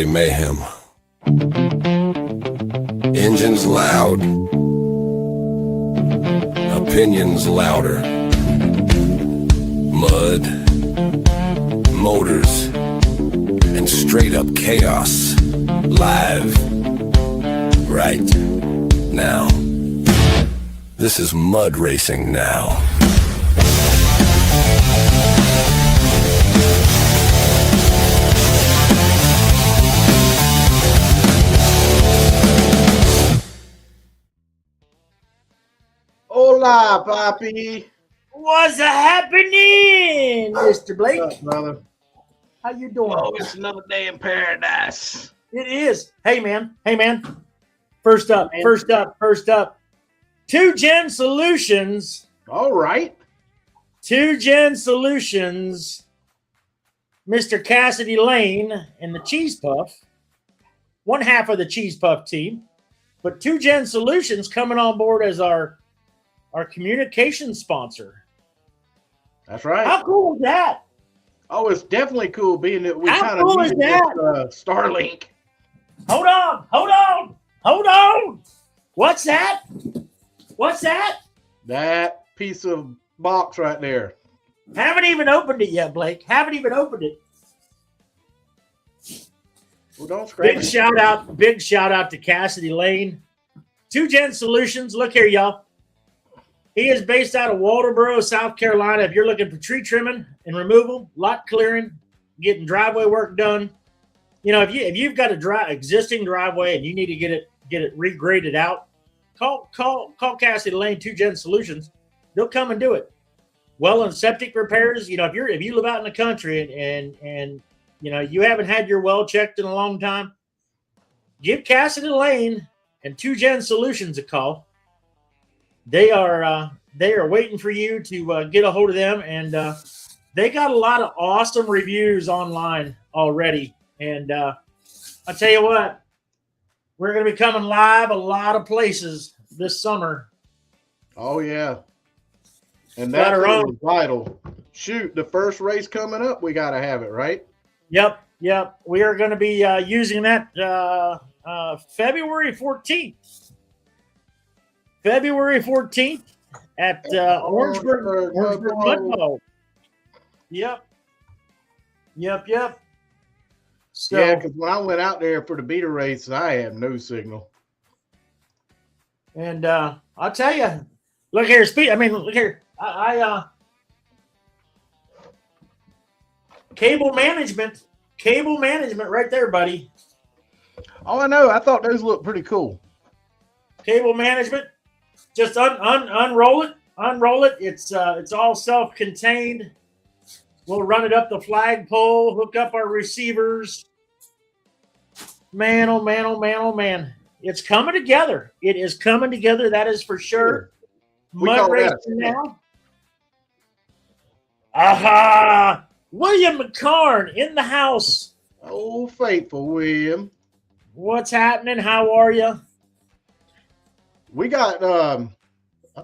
Mayhem. Engines loud. Opinions louder. Mud. Motors. And straight up chaos. Live. Right now. This is Mud Racing Now. Hola, papi. What's happening, Mr. Blake? What's up, brother? How you doing? Oh, it's another day in paradise. It is. Hey, man. First up. 2Gen Solutions. All right. 2Gen Solutions. Mr. Cassidy Lane and the Cheese Puff. One half of the Cheese Puff team. But 2Gen Solutions coming on board as our communication sponsor. That's right. How cool is that? Oh, it's definitely cool being that we How kind of cool is that? Starlink. Hold on. What's that? That piece of box right there. Haven't even opened it yet, Blake. Haven't even opened it. Well, don't scratch it. Big shout out to Cassidy Lane. 2Gen Solutions. Look here, y'all. He is based out of Walterboro, South Carolina. If you're looking for tree trimming and removal, lot clearing, getting driveway work done, you know, if you've got a existing driveway and you need to get it regraded out, call Cassidy Lane 2Gen Solutions. They'll come and do it. Well and septic repairs. You know, if you live out in the country and you know you haven't had your well checked in a long time, give Cassidy Lane and 2Gen Solutions a call. They are waiting for you to get a hold of them, and they got a lot of awesome reviews online already. And I'll tell you what, we're going to be coming live a lot of places this summer. Oh, yeah. And that's vital. Shoot, the first race coming up, we got to have it, right? Yep. We are going to be using that February 14th. February 14th at Orangeburg Mud. Yep. So, yeah, because when I went out there for the beta race, I had no signal. And I'll tell you, look here, look here. I cable management right there, buddy. Oh, I know. I thought those looked pretty cool. Cable management. Just unroll it. It's all self-contained. We'll run it up the flagpole, hook up our receivers. Man, oh man. It's coming together. It is coming together, that is for sure. Mud Racing Now. Aha! William McCarn in the house. Oh, faithful William. What's happening? How are you? We got, I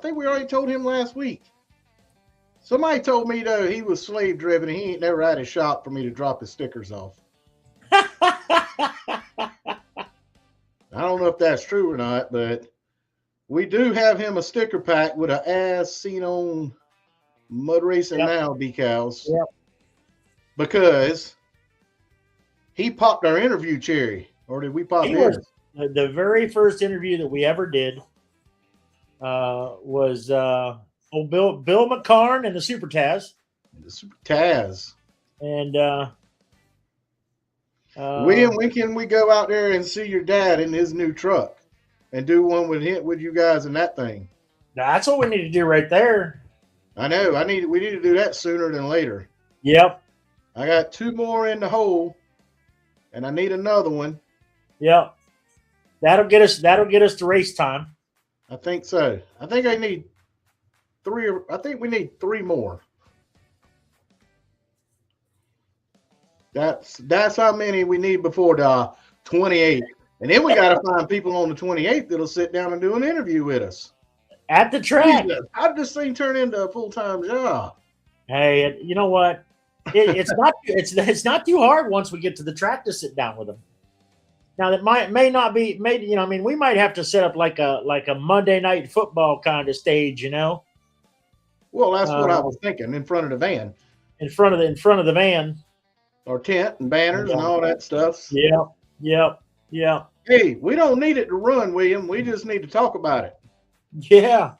think we already told him last week. Somebody told me, though, he was slave driven and he ain't never had a shop for me to drop his stickers off. I don't know if that's true or not, but we do have him a sticker pack with an as seen on Mud Racing Now decals. Yep. Because he popped our interview cherry. Or did we pop his? The very first interview that we ever did was Bill McCarn and the Super Taz. The Super Taz. And when can we go out there and see your dad in his new truck and do one with you guys in that thing? That's what we need to do right there. I know. We need to do that sooner than later. Yep. I got 2 more in the hole, and I need another one. Yep. That'll get us to race time. I think so. I think we need 3 more. That's how many we need before the 28th. And then we got to find people on the 28th that'll sit down and do an interview with us. At the track. How did this thing turn into a full-time job? Hey, you know what? It's not too hard once we get to the track to sit down with them. Now that may not be maybe I mean we might have to set up like a Monday night football kind of stage, Well, that's what I uh, was thinking, in front of the van, in front of the van. or tent and banners and all that stuff. Yeah, yeah, yeah, Hey, we don't need it to run, William. We just need to talk about it. yeah.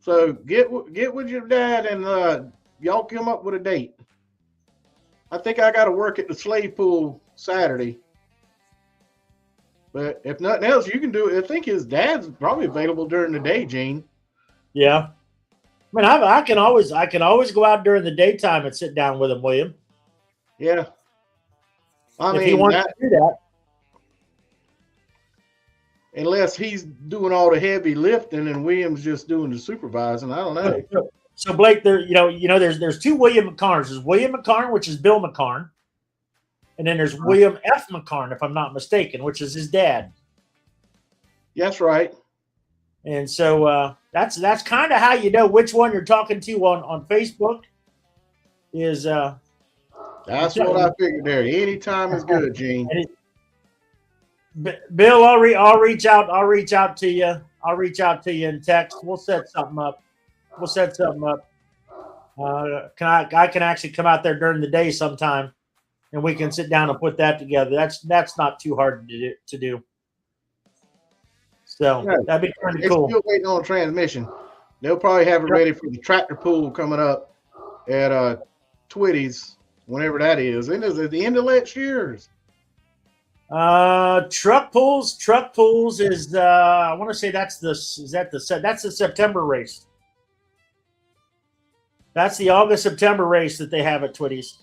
So get with your dad and y'all come up with a date. I think I got to work at the slave pool Saturday. But if nothing else, you can do it. I think his dad's probably available during the day, Gene. Yeah. I mean, I can always go out during the daytime and sit down with him, William. Yeah. I If he mean, wants to do that. unless he's doing all the heavy lifting and William's just doing the supervising, I don't know. So Blake, there's two William McCarns. There's William McCarn, which is Bill McCarn, and then there's William F. McCarn, if I'm not mistaken, which is his dad. That's right. And so that's kind of how you know which one you're talking to on Facebook. Is That's what I figured there. Anytime is good, Gene. Bill, I'll reach out. I'll reach out to you. I'll reach out to you in text. We'll set something up. I can actually come out there during the day sometime, and we can sit down and put that together. That's not too hard to do. So Yeah. that'd be kind of They're cool. still waiting on transmission. They'll probably have it ready for the tractor pool coming up at Twitty's, whenever that is. And is it the end of next year? Truck pools is I want to say that's the September race. That's the August-September race that they have at Twitty's.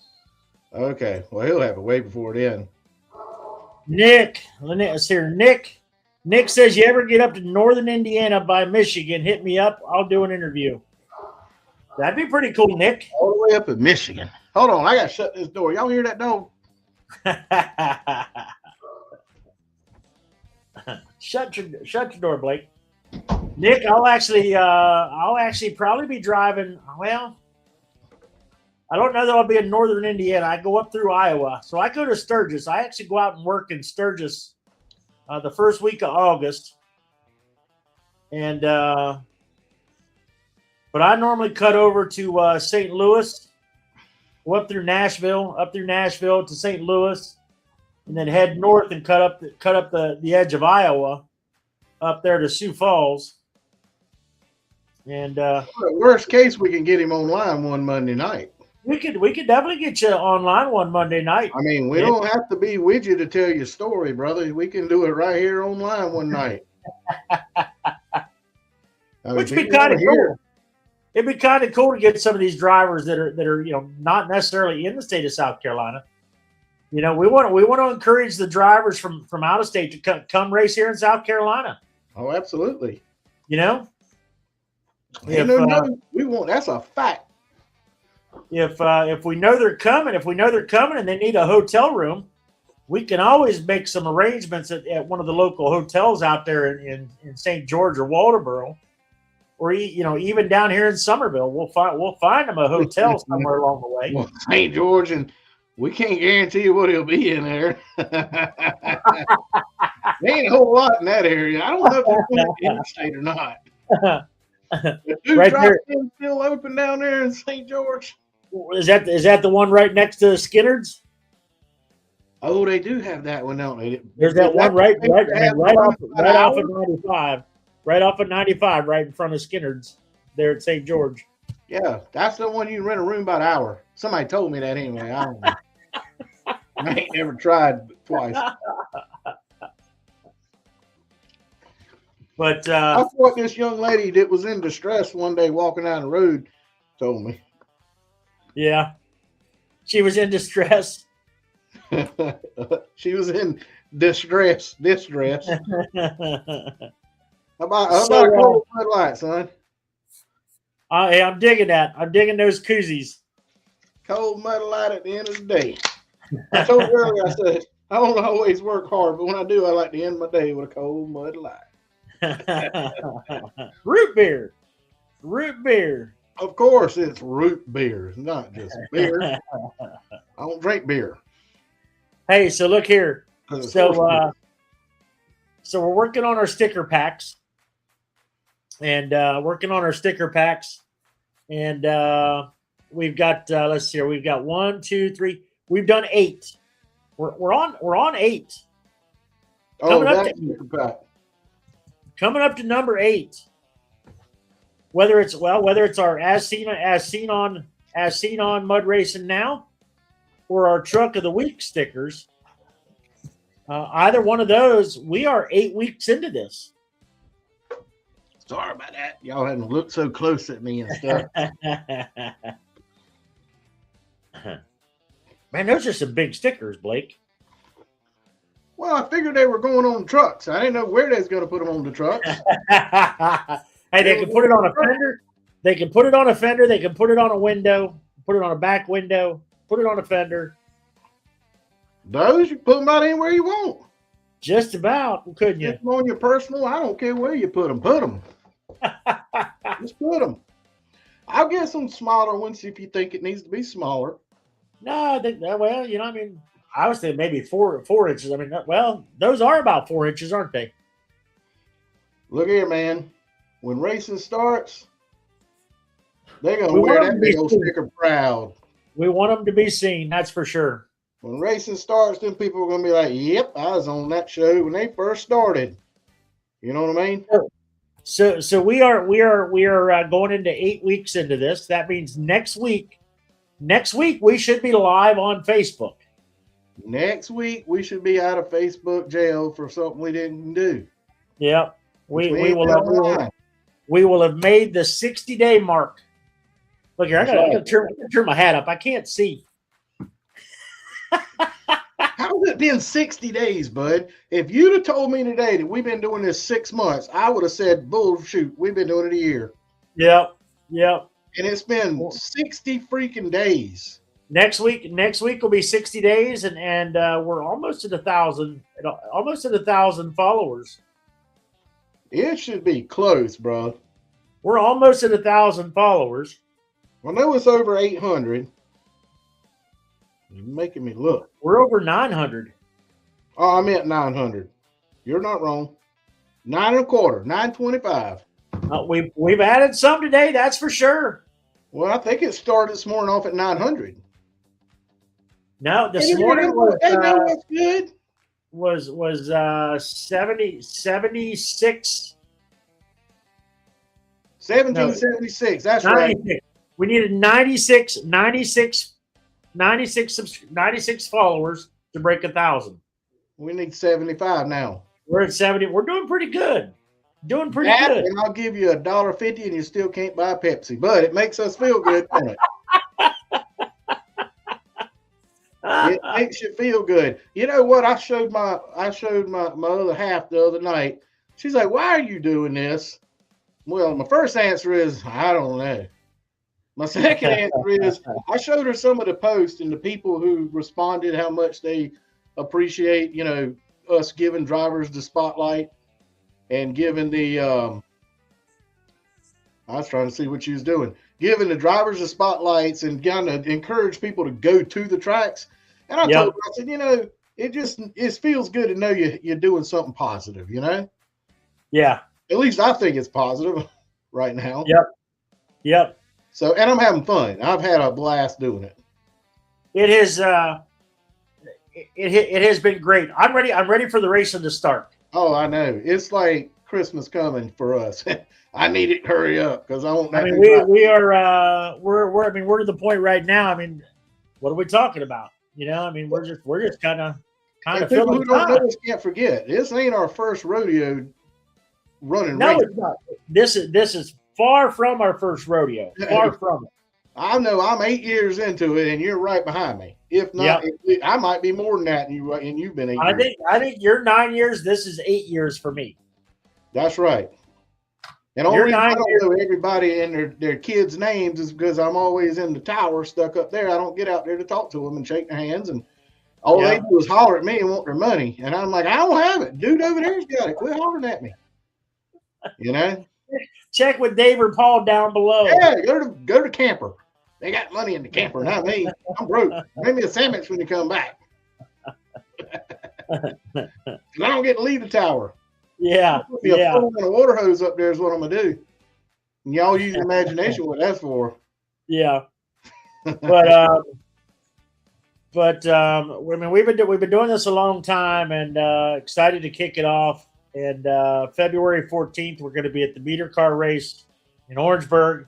Okay. Well, he'll have it way before then. Nick, let's hear Nick. Nick says, you ever get up to northern Indiana by Michigan, hit me up. I'll do an interview. That'd be pretty cool, Nick. All the way up in Michigan. Hold on. I got to shut this door. Y'all hear that dog? Shut your door, Blake. Nick, I'll actually probably be driving. Well, I don't know that I'll be in northern Indiana. I go up through Iowa, so I go to Sturgis. I actually go out and work in Sturgis the first week of August, and but I normally cut over to St. Louis, go up through Nashville to St. Louis, and then head north and cut up the edge of Iowa, up there to Sioux Falls. And Worst case, we can get him online one Monday night. we could definitely get you online one Monday night. I mean, we don't have to be with you to tell your story, brother. We can do it right here online one night. Which would be kind of cool. It'd be kind of cool to get some of these drivers that are not necessarily in the state of South Carolina. We want to encourage the drivers from out of state to come race here in South Carolina. Oh, absolutely. If we want. That's a fact. if we know they're coming, and they need a hotel room, we can always make some arrangements at one of the local hotels out there in St. George or Walterboro, or even down here in Somerville. We'll find them a hotel somewhere along the way. Well, St. George, and we can't guarantee you what he'll be in there. There ain't a whole lot in that area. I don't know if it's in the state or not. The Right drive there. still open down there in St. George. Is that the one right next to Skinner's? Oh, they do have that one, don't they? There's that one right off off of 95, right off of 95, right in front of Skinner's, there at St. George. Yeah, that's the one you can rent a room by the hour. Somebody told me that anyway. I don't know. I ain't never tried twice. But That's what this young lady that was in distress one day walking down the road told me. yeah, she was in distress. She was in distress. How about So, a cold Bud Light, son? Hey, I'm digging that. I'm digging those koozies. Cold Mud Light at the end of the day. I told you earlier, I said, I don't always work hard, but when I do, I like to end my day with a cold Mud Light. Root beer. Of course, it's root beer. It's not just beer. I don't drink beer. Hey, so look here. 'Cause it's So horse So we're working on our sticker packs, and we've got let's see here. We've got 1, 2, 3. We've done 8. We're on 8. Oh, Coming up to number 8. Whether it's our as seen on Mud Racing Now, or our Truck of the Week stickers, either one of those, we are 8 weeks into this. Sorry about that. Y'all hadn't looked so close at me and stuff. Man, those are some big stickers, Blake. Well, I figured they were going on trucks. I didn't know where they was going to put them on the trucks. Hey, they can put it on a fender. They can put it on a fender. They can put it on a window. Put it on a back window. Put it on a fender. Those, you put them out anywhere you want. Just about, couldn't you? Get them on your personal. I don't care where you put them. Put them. Just put them. I'll get some smaller ones if you think it needs to be smaller. No, I think that. Well, I mean, I was thinking maybe 4 inches. I mean, well, those are about 4 inches, aren't they? Look here, man. When racing starts, they're gonna wear that big old sticker proud. We want them to be seen. That's for sure. When racing starts, then people are gonna be like, "Yep, I was on that show when they first started." You know what I mean? So we are going into 8 weeks into this. That means next week we should be live on Facebook. Next week we should be out of Facebook jail for something we didn't do. Yep. We will have made the 60-day mark. Look here, I gotta turn my hat up. I can't see. How's it been 60 days, bud? If you'd have told me today that we've been doing this 6 months, I would have said, bullshoot, we've been doing it a year. Yep. And it's been 60 freaking days. Next week will be 60 days, and we're almost at 1,000 followers. It should be close, bro. We're almost at 1,000 followers. I know it's over 800. You're making me look. We're over 900. Oh, I meant 900. You're not wrong. 9.25, 925. We've added some today, that's for sure. Well, I think it started this morning off at 900. No, this morning was that's good. Was 76. 1776. That's 96. right. We needed 96 followers to break 1,000. We need 75 now. We're at 70. We're doing pretty good. Good. And I'll give you $1.50 and you still can't buy Pepsi, but it makes us feel good, doesn't it? It makes you feel good. You know what? I showed my other half the other night. She's like, "Why are you doing this?" Well, my first answer is, I don't know. My second answer is, I showed her some of the posts and the people who responded, how much they appreciate, us giving drivers the spotlight and giving the, I was trying to see what she was doing, giving the drivers the spotlights and kind of encourage people to go to the tracks. And I told her, I said, it feels good to know you're doing something positive, Yeah. At least I think it's positive right now. Yep. So, and I'm having fun. I've had a blast doing it. It has it has been great. I'm ready for the racing to start. Oh, I know. It's like Christmas coming for us. I need it to hurry up because I won't. We're to the point right now. I mean, what are we talking about? We're just kind of people who don't know us can't forget. This ain't our first rodeo running. No, it's not. This is far from our first rodeo. Far from it. I know I'm 8 years into it, and you're right behind me. If not, I might be more than that, and you've been 8 years. I think you're 9 years. This is 8 years for me. That's right. And only reason I don't know everybody and their kids' names is because I'm always in the tower stuck up there. I don't get out there to talk to them and shake their hands, and all they do is holler at me and want their money. And I'm like, I don't have it. Dude over there's got it. Quit hollering at me. Check with Dave or Paul down below. Yeah, go to camper. They got money in the camper, not me. I'm broke. Bring me a sandwich when you come back. I don't get to leave the tower. Yeah, Be a yeah, full on a water hose up there is what I'm gonna do. And y'all use your imagination what that's for. yeah. But I mean, we've been doing this a long time, and excited to kick it off. And February 14th, we're going to be at the meter car race in Orangeburg,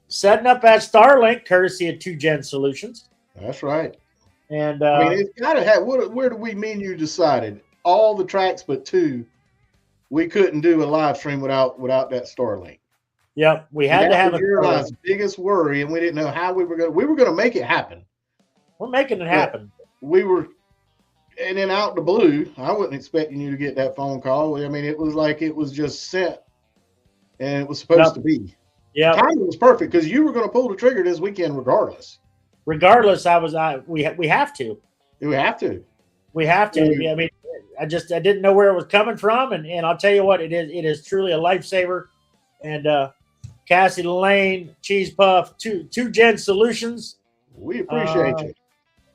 setting up at Starlink, courtesy of 2Gen Solutions. That's right. And I mean, it's gotta have where do we mean you decided? All the tracks but two, we couldn't do a live stream without that Starlink. yep, we had to have a. Starlink's biggest worry, and we didn't know how we were gonna make it happen. We're making it happen. We were, and then out the blue, I wasn't expecting you to get that phone call. I mean, it was like it was just sent, and it was supposed to be. Yeah, Timing was perfect because you were going to pull the trigger this weekend, regardless. Regardless, we have to. We have to. We have to. I mean, I didn't know where it was coming from, and I'll tell you what, it is truly a lifesaver. And Cassie Lane, Cheese Puff, 2Gen Solutions. We appreciate you.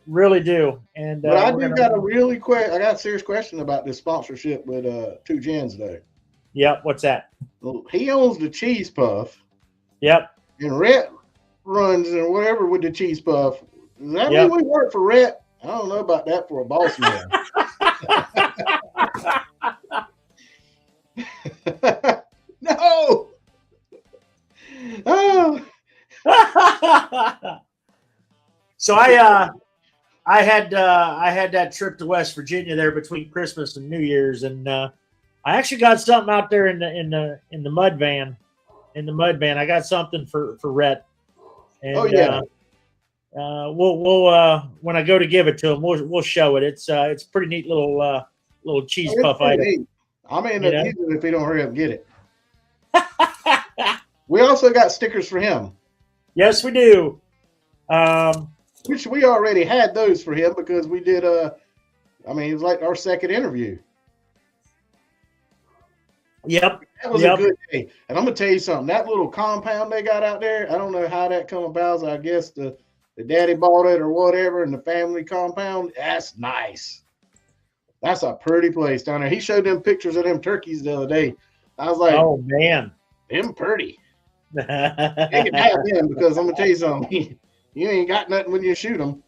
Really do. And but I got a serious question about this sponsorship with 2Gens though. Yep. What's that? Well, he owns the Cheese Puff. Yep. And Rhett runs and whatever with the Cheese Puff. Does that mean we work for Rhett? I don't know about that for a boss man. No. Oh. So I had that trip to West Virginia there between Christmas and New Year's, and I actually got something out there in the mud van. In the mud van, I got something for Rhett. And, we'll when I go to give it to him, we'll show it. It's a pretty neat little cheese puff item. Neat. I may end up using it if he don't hurry up and get it. We also got stickers for him. Yes, we do. Which we already had those for him because we did it was like our second interview. Yep. That was a good day. And I'm gonna tell you something. That little compound they got out there, I don't know how that come about. I guess the daddy bought it or whatever, and the family compound. That's nice. That's a pretty place down there. He showed them pictures of them turkeys the other day. I was like, oh man, them pretty. You can have them because I'm gonna tell you something. You ain't got nothing when you shoot them.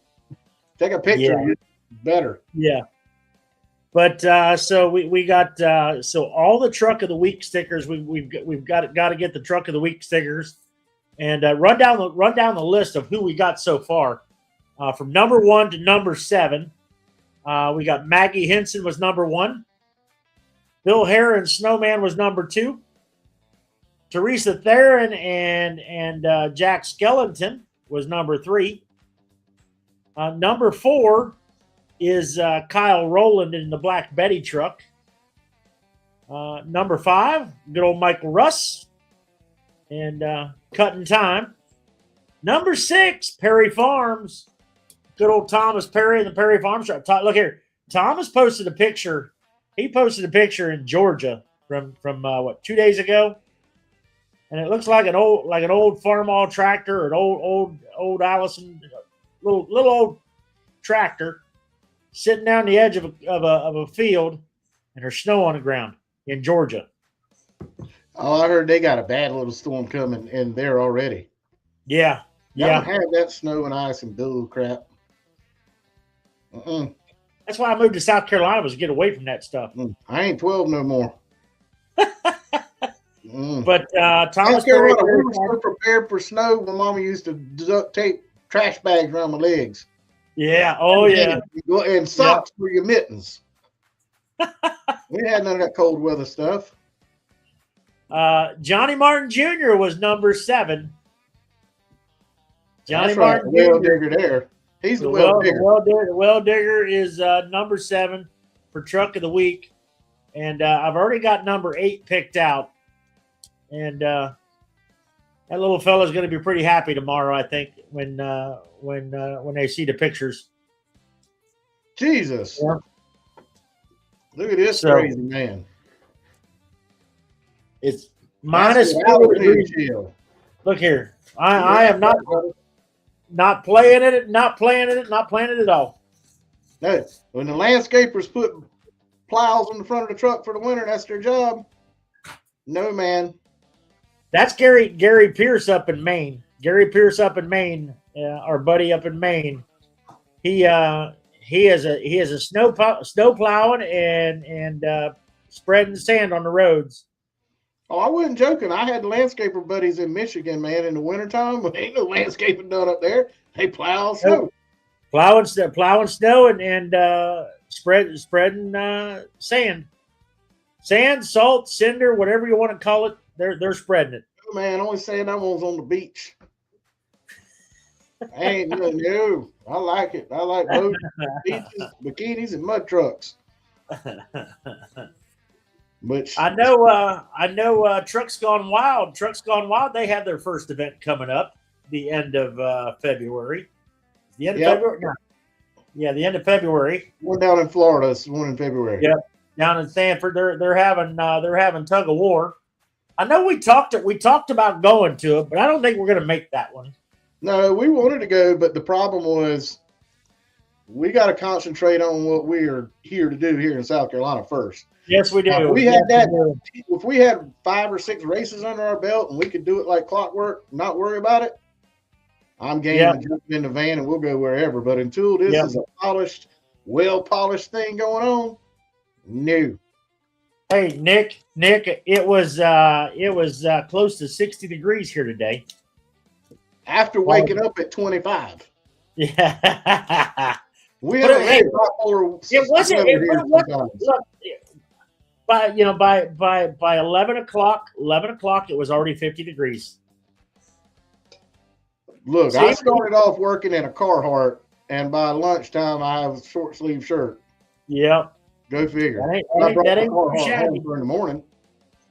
Take a picture, it's better. Yeah. But so we got so all the truck of the week stickers. We've got to get the truck of the week stickers, and run down the list of who we got so far, from number 1 to number 7. We got Maggie Henson was number 1. Bill Heron Snowman was number 2. Teresa Theron and Jack Skellington was number 3. Number 4 is Kyle Rowland in the Black Betty truck. Number 5, good old Michael Russ and Cutting Time. Number 6, Perry Farms. Good old Thomas Perry in the Perry Farms truck. Look here, Thomas posted a picture. He posted a picture in Georgia from 2 days ago, and it looks like an old Farmall tractor or an old Allison little old tractor sitting down the edge of a field, and there's snow on the ground in Georgia. Oh, I heard they got a bad little storm coming in there already. Yeah. Don't have that snow and ice and bull crap. That's why I moved to South Carolina, was to get away from that stuff. I ain't 12 no more. But Thomas Perry, we were so prepared for snow when Mama used to duct tape trash bags around my legs. Yeah. Oh, yeah. And socks for your mittens. We had none of that cold weather stuff. Johnny Martin Jr. was number 7. Johnny Martin Jr. Well digger there. He's the well digger. The well digger is number 7 for truck of the week, and I've already got number 8 picked out, and that little fella's going to be pretty happy tomorrow, I think, when they see the pictures. Jesus. Yeah. Look at this crazy man. It's minus 4 degrees. Look here. I am not playing it at all. No, when the landscapers put plows on the front of the truck for the winter. That's their job. No, man. That's Gary Pierce up in Maine. Gary Pierce up in Maine, our buddy up in Maine. He has a snow plowing and spreading sand on the roads. Oh, I wasn't joking. I had landscaper buddies in Michigan, man, in the wintertime, but ain't no landscaping done up there. They plow snow. Plowing snow and spreading sand. Sand, salt, cinder, whatever you want to call it, they're spreading it. Oh, man, only saying that one's on the beach. Ain't no. I like it. I like boats, beaches, bikinis, and mud trucks. But I know. Trucks Gone Wild. Trucks Gone Wild. They have their first event coming up the end of February. The end of February. No. Yeah, the end of February. One down in Florida. It's one in February. Yep, down in Sanford. They're having tug of war. I know we talked about going to it, but I don't think we're going to make that one. No, we wanted to go, but the problem was we got to concentrate on what we are here to do here in South Carolina first. Yes, we do. If we had 5 or 6 races under our belt and we could do it like clockwork, not worry about it, I'm game to jump in the van and we'll go wherever. But until this is a polished, well-polished thing going on, no. Hey, Nick, it was close to 60 degrees here today. After waking up at 25. Yeah. We had it wasn't. Look, by 11 o'clock, it was already 50 degrees. Look, I started off working at a Carhartt, and by lunchtime, I have a short sleeve shirt. Yep. Go figure. That ain't too shabby. In the morning.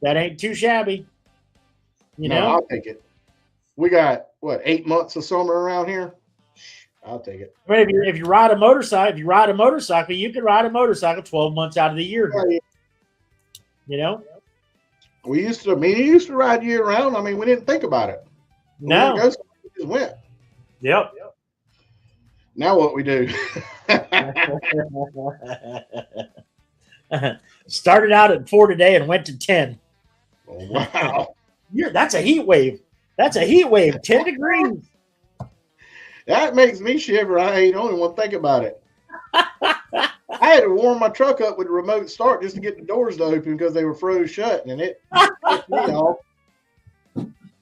That ain't too shabby. You know, I'll take it. We got 8 months of summer around here. I'll take it. I mean, if you ride a motorcycle, you can ride a motorcycle 12 months out of the year. Yeah. You know, you used to ride year round. I mean, we didn't think about it. No, we just went. Yep. Now what we do? Started out at 4 today and went to 10. Oh, wow. That's a heat wave. 10 degrees. That makes me shiver. I ain't the only one think about it. I had to warm my truck up with a remote start just to get the doors to open because they were froze shut, and it pissed me off.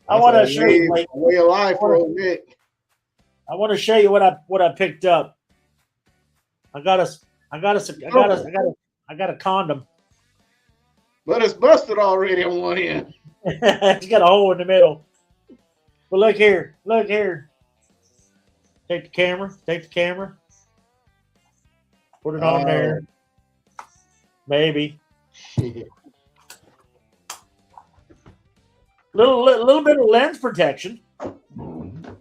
I want to show you way of life for old Nick. I want to show you what I picked up. I got a condom. But it's busted already on one end. It's got a hole in the middle. But look here. Take the camera. Put it on there. Maybe. Little bit of lens protection. Give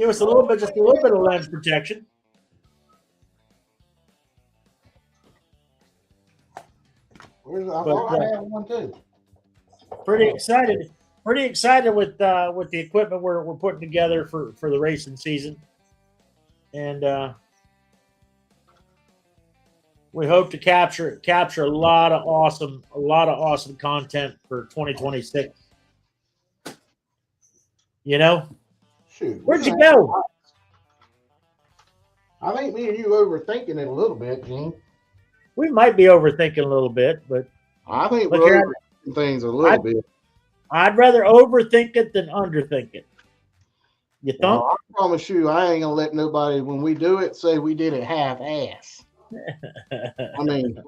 us just a little bit of lens protection. I thought I had one too. Pretty excited with the equipment we're putting together for the racing season, and we hope to capture a lot of awesome content for 2026. You know, shoot, where'd you go? I think me and you overthinking it a little bit, Gene. We might be overthinking a little bit, but I think we're overthinking things a little bit. I'd rather overthink it than underthink it. You think? Well, I promise you, I ain't gonna let nobody, when we do it, say we did it half-ass. I mean,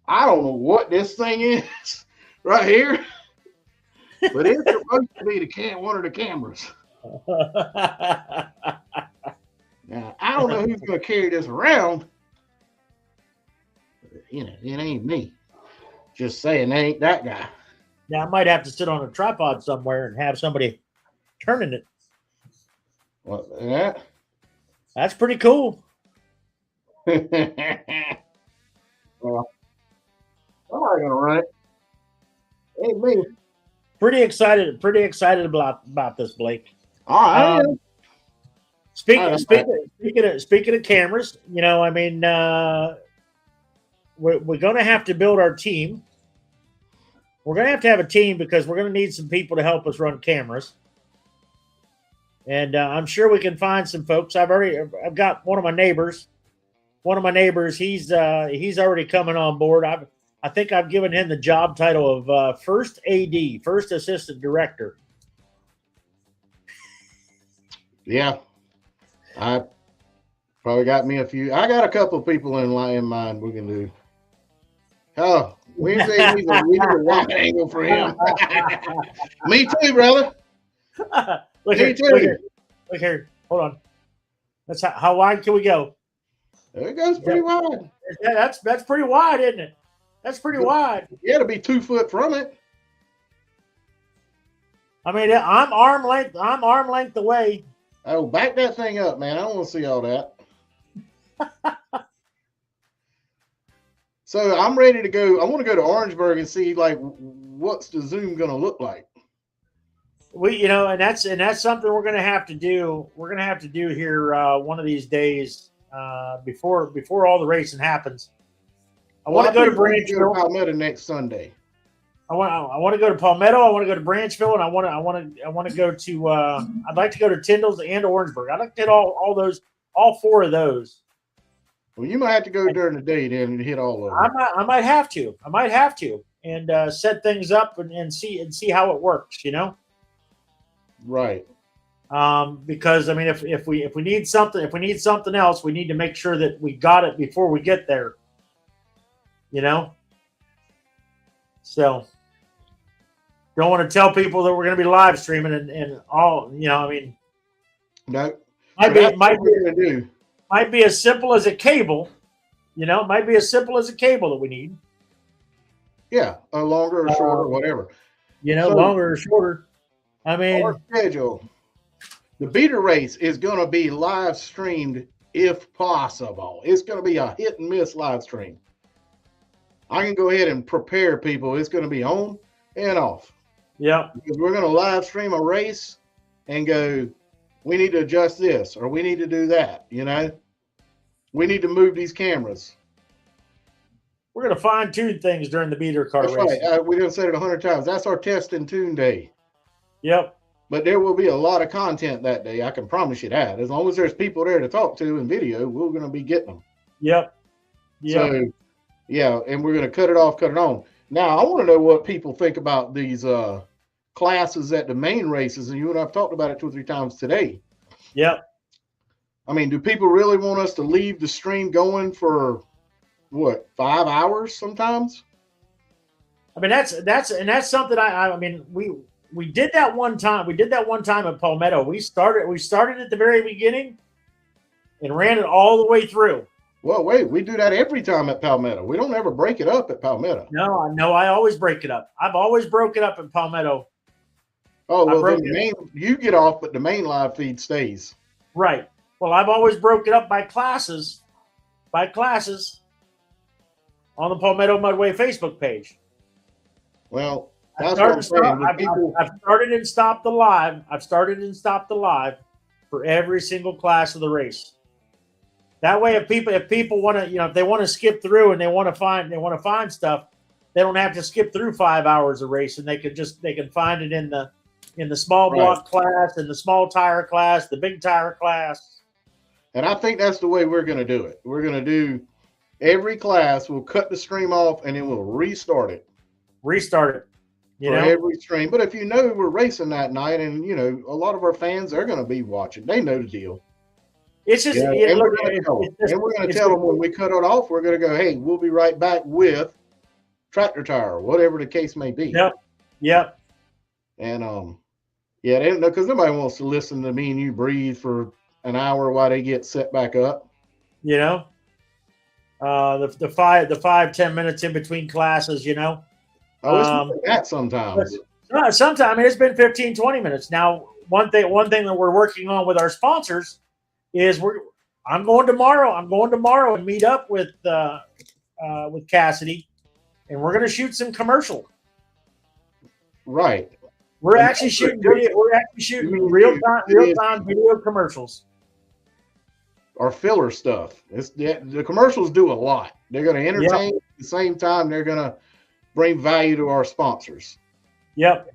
I don't know what this thing is right here, but it's supposed to be one of the cameras. Now, I don't know who's gonna carry this around. You know, it ain't me. Just saying, it ain't that guy. Now I might have to sit on a tripod somewhere and have somebody turning it. What? Yeah. That's pretty cool. Well, I'm not gonna run it. Ain't me. Pretty excited about this, Blake. All right. Speaking of cameras, you know, I mean, we're going to have to build our team. We're going to have a team because we're going to need some people to help us run cameras. And I'm sure we can find some folks. I've got one of my neighbors. He's already coming on board. I think I've given him the job title of first AD, first assistant director. Yeah, I probably got me a few. I got a couple of people in mind we can do. Oh, Wednesday we need a wide angle for him. Me too, brother. Look here. Hold on. That's how wide can we go? It goes pretty wide. Yeah, that's pretty wide, isn't it? That's pretty wide. You got to be 2 foot from it. I mean, I'm arm length away. Oh, back that thing up, man. I don't want to see all that. So I'm ready to go. I want to go to Orangeburg and see like what's the Zoom going to look like. And that's something we're going to have to do. We're going to have to do here one of these days before all the racing happens. I want to go to Branchville. Palmetto next Sunday. I want to go to Palmetto. I want to go to Branchville, and I want to go to. I'd like to go to Tyndall's and Orangeburg. I'd like to hit all 4 of those. Well, you might have to go during the day then and hit all of them. I might have to. And set things up and see how it works. You know. Right. Because I mean, if we need something else, we need to make sure that we got it before we get there. You know. So. Don't want to tell people that we're going to be live streaming and all. You know, I mean. No. Might be as simple as a cable. You know, might be as simple as a cable that we need. Yeah, a longer or shorter, whatever. You know, longer or shorter. I mean, our schedule. The beater race is going to be live streamed if possible. It's going to be a hit and miss live stream. I can go ahead and prepare people. It's going to be on and off. Yeah. Because we're going to live stream a race and go, we need to adjust this or we need to do that. You know, we need to move these cameras. We're going to fine tune things during the beater car race. Right. We're going to say it 100 times. That's our test and tune day. Yep. But there will be a lot of content that day. I can promise you that. As long as there's people there to talk to in video, we're going to be getting them. Yep. So, yeah, and we're going to cut it off, cut it on. Now, I want to know what people think about these classes at the main races. And you and I have talked about it 2 or 3 times today. Yep. I mean, do people really want us to leave the stream going for, what, 5 hours sometimes? I mean, that's something I mean, we did that one time. We did that one time at Palmetto. We started at the very beginning and ran it all the way through. Well, wait, we do that every time at Palmetto. We don't ever break it up at Palmetto. No, I always break it up. I've always broke it up at Palmetto. Oh, well, then you get off, but the main live feed stays. Right. Well, I've always broke it up by classes on the Palmetto Mudway Facebook page. Well, that's what I'm saying. I've started and stopped the live. I've started and stopped the live for every single class of the race. That way, if people want to, you know, if they want to skip through and they want to find stuff, they don't have to skip through 5 hours of race, and they can find it in the small block class, in the small tire class, the big tire class. And I think that's the way we're going to do it. We're going to do every class. We'll cut the stream off and then we'll restart it. You know, every stream. But if you know we're racing that night, and you know a lot of our fans are going to be watching, they know the deal. It's just, and we're going to tell them when we cut it off, we're going to go, hey, we'll be right back with tractor tire, whatever the case may be. Yep. And they don't know, because nobody wants to listen to me and you breathe for an hour while they get set back up. You know, the 5-10 minutes in between classes. You know. Oh, it's that sometimes. Sometimes, I mean, it's been 15-20 minutes. Now, one thing that we're working on with our sponsors is I'm going tomorrow and meet up with Cassidy, and we're going to shoot some commercial. Right. We're actually shooting real time video commercials. are filler stuff. The commercials do a lot. They're going to entertain at the same time. They're going to bring value to our sponsors. Yep.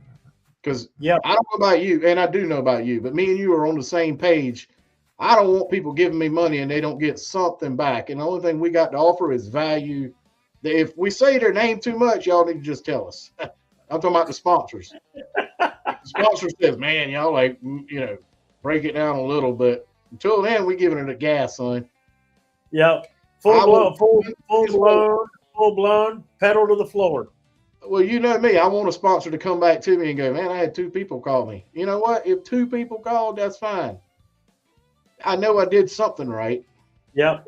Because I don't know about you, and I do know about you, but me and you are on the same page. I don't want people giving me money and they don't get something back. And the only thing we got to offer is value. If we say their name too much, y'all need to just tell us. I'm talking about the sponsors. The sponsor says, man, y'all break it down a little, but until then, we giving it a gas, son. Yep. Full blown, pedal to the floor. Well, you know me. I want a sponsor to come back to me and go, man, I had 2 people call me. You know what? If 2 people called, that's fine. I know I did something right. Yep.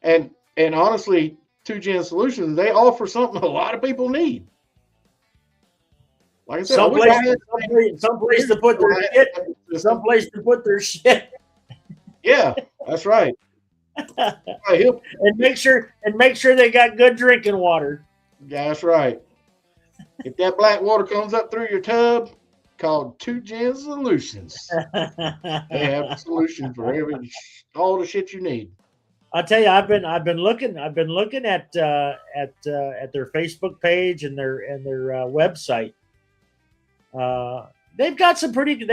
And honestly, 2Gen Solutions, they offer something a lot of people need. Like I said, someplace to put their shit. Someplace to put their shit. Yeah, that's right. and make sure they got good drinking water. Yeah, that's right. If that black water comes up through your tub, called 2Gen Solutions. They have a solution for all the shit you need. I'll tell you, I've been looking at their Facebook page and their website. They've got some pretty.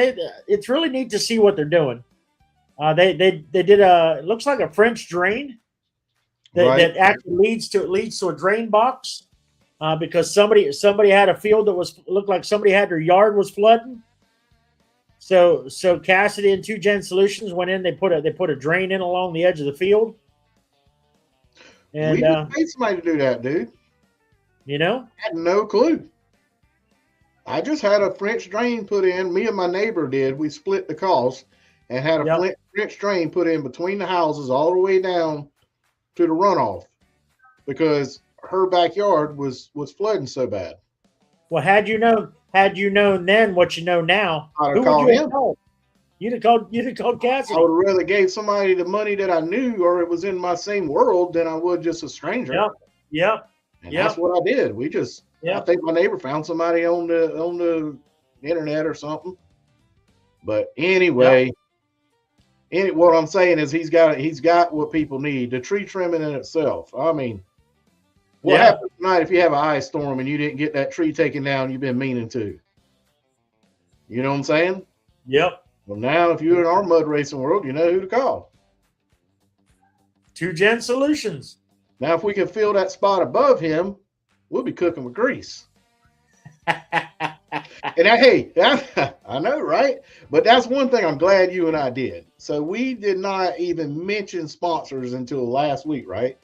It's really neat to see what they're doing. They did it looks like a French drain that actually leads to a drain box. Because somebody had a field that looked like somebody had their yard was flooding. So Cassidy and 2Gen Solutions went in. They put a drain in along the edge of the field. And we just paid somebody to do that, dude. I had no clue. I just had a French drain put in. Me and my neighbor did. We split the cost and had a French drain put in between the houses all the way down to the runoff because her backyard was flooding so bad. Well, had you known then what you know now, I'd have called him. You'd have called Cassidy. I would have rather gave somebody the money that I knew or it was in my same world than I would just a stranger. Yep. And that's what I did. I think my neighbor found somebody on the internet or something. But anyway, what I'm saying is he's got what people need. The tree trimming in itself. I mean, what happens tonight if you have an ice storm and you didn't get that tree taken down you've been meaning to? You know what I'm saying? Yep. Well, now if you're in our mud racing world, you know who to call. 2Gen Solutions. Now, if we can fill that spot above him, we'll be cooking with grease. And I know, right? But that's one thing I'm glad you and I did. So we did not even mention sponsors until last week, right?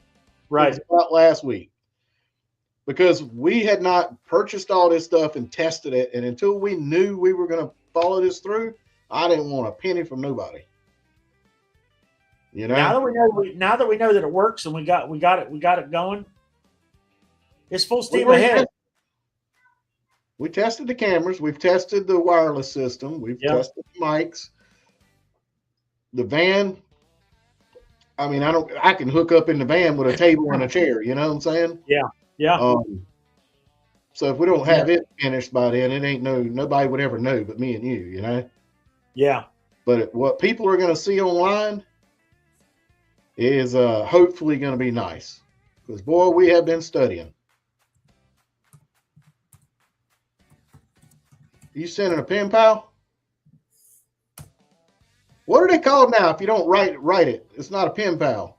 Right. It was about last week. Because we had not purchased all this stuff and tested it. And until we knew we were going to follow this through, I didn't want a penny from nobody. You know? Now that we know that it works and we got it going, it's full steam ahead. We tested the cameras. We've tested the wireless system. We've tested the mics. The van. I mean, I can hook up in the van with a table and a chair. You know what I'm saying? Yeah. So if we don't have it finished by then, it ain't nobody would ever know but me and you. You know? Yeah. But what people are going to see online is hopefully going to be nice. Because boy, we have been studying. You sending a pen pal? What are they called now if you don't write it? It's not a pen pal.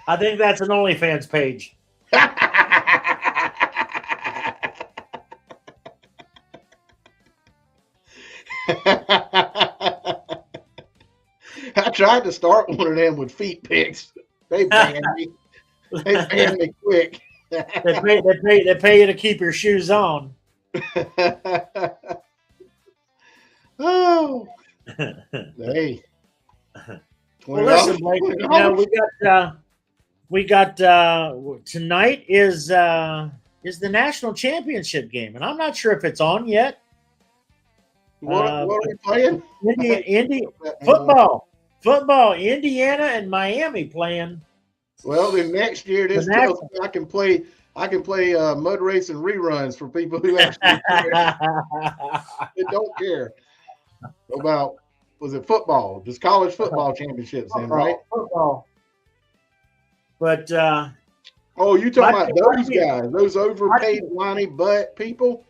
I think that's an OnlyFans page. I tried to start one of them with feet pics. They banned me. They banned me quick. They pay you to keep your shoes on. Oh, hey. Well, listen, Blake. We got tonight is the national championship game, and I'm not sure if it's on yet. What are we playing? Football. Indiana and Miami playing. Well, then next year, I can play mud racing reruns for people who actually care. They don't care about was it football? Just college football championships, then, right? Football. But Oh, you talking about my those team- guys, those overpaid whiny butt people?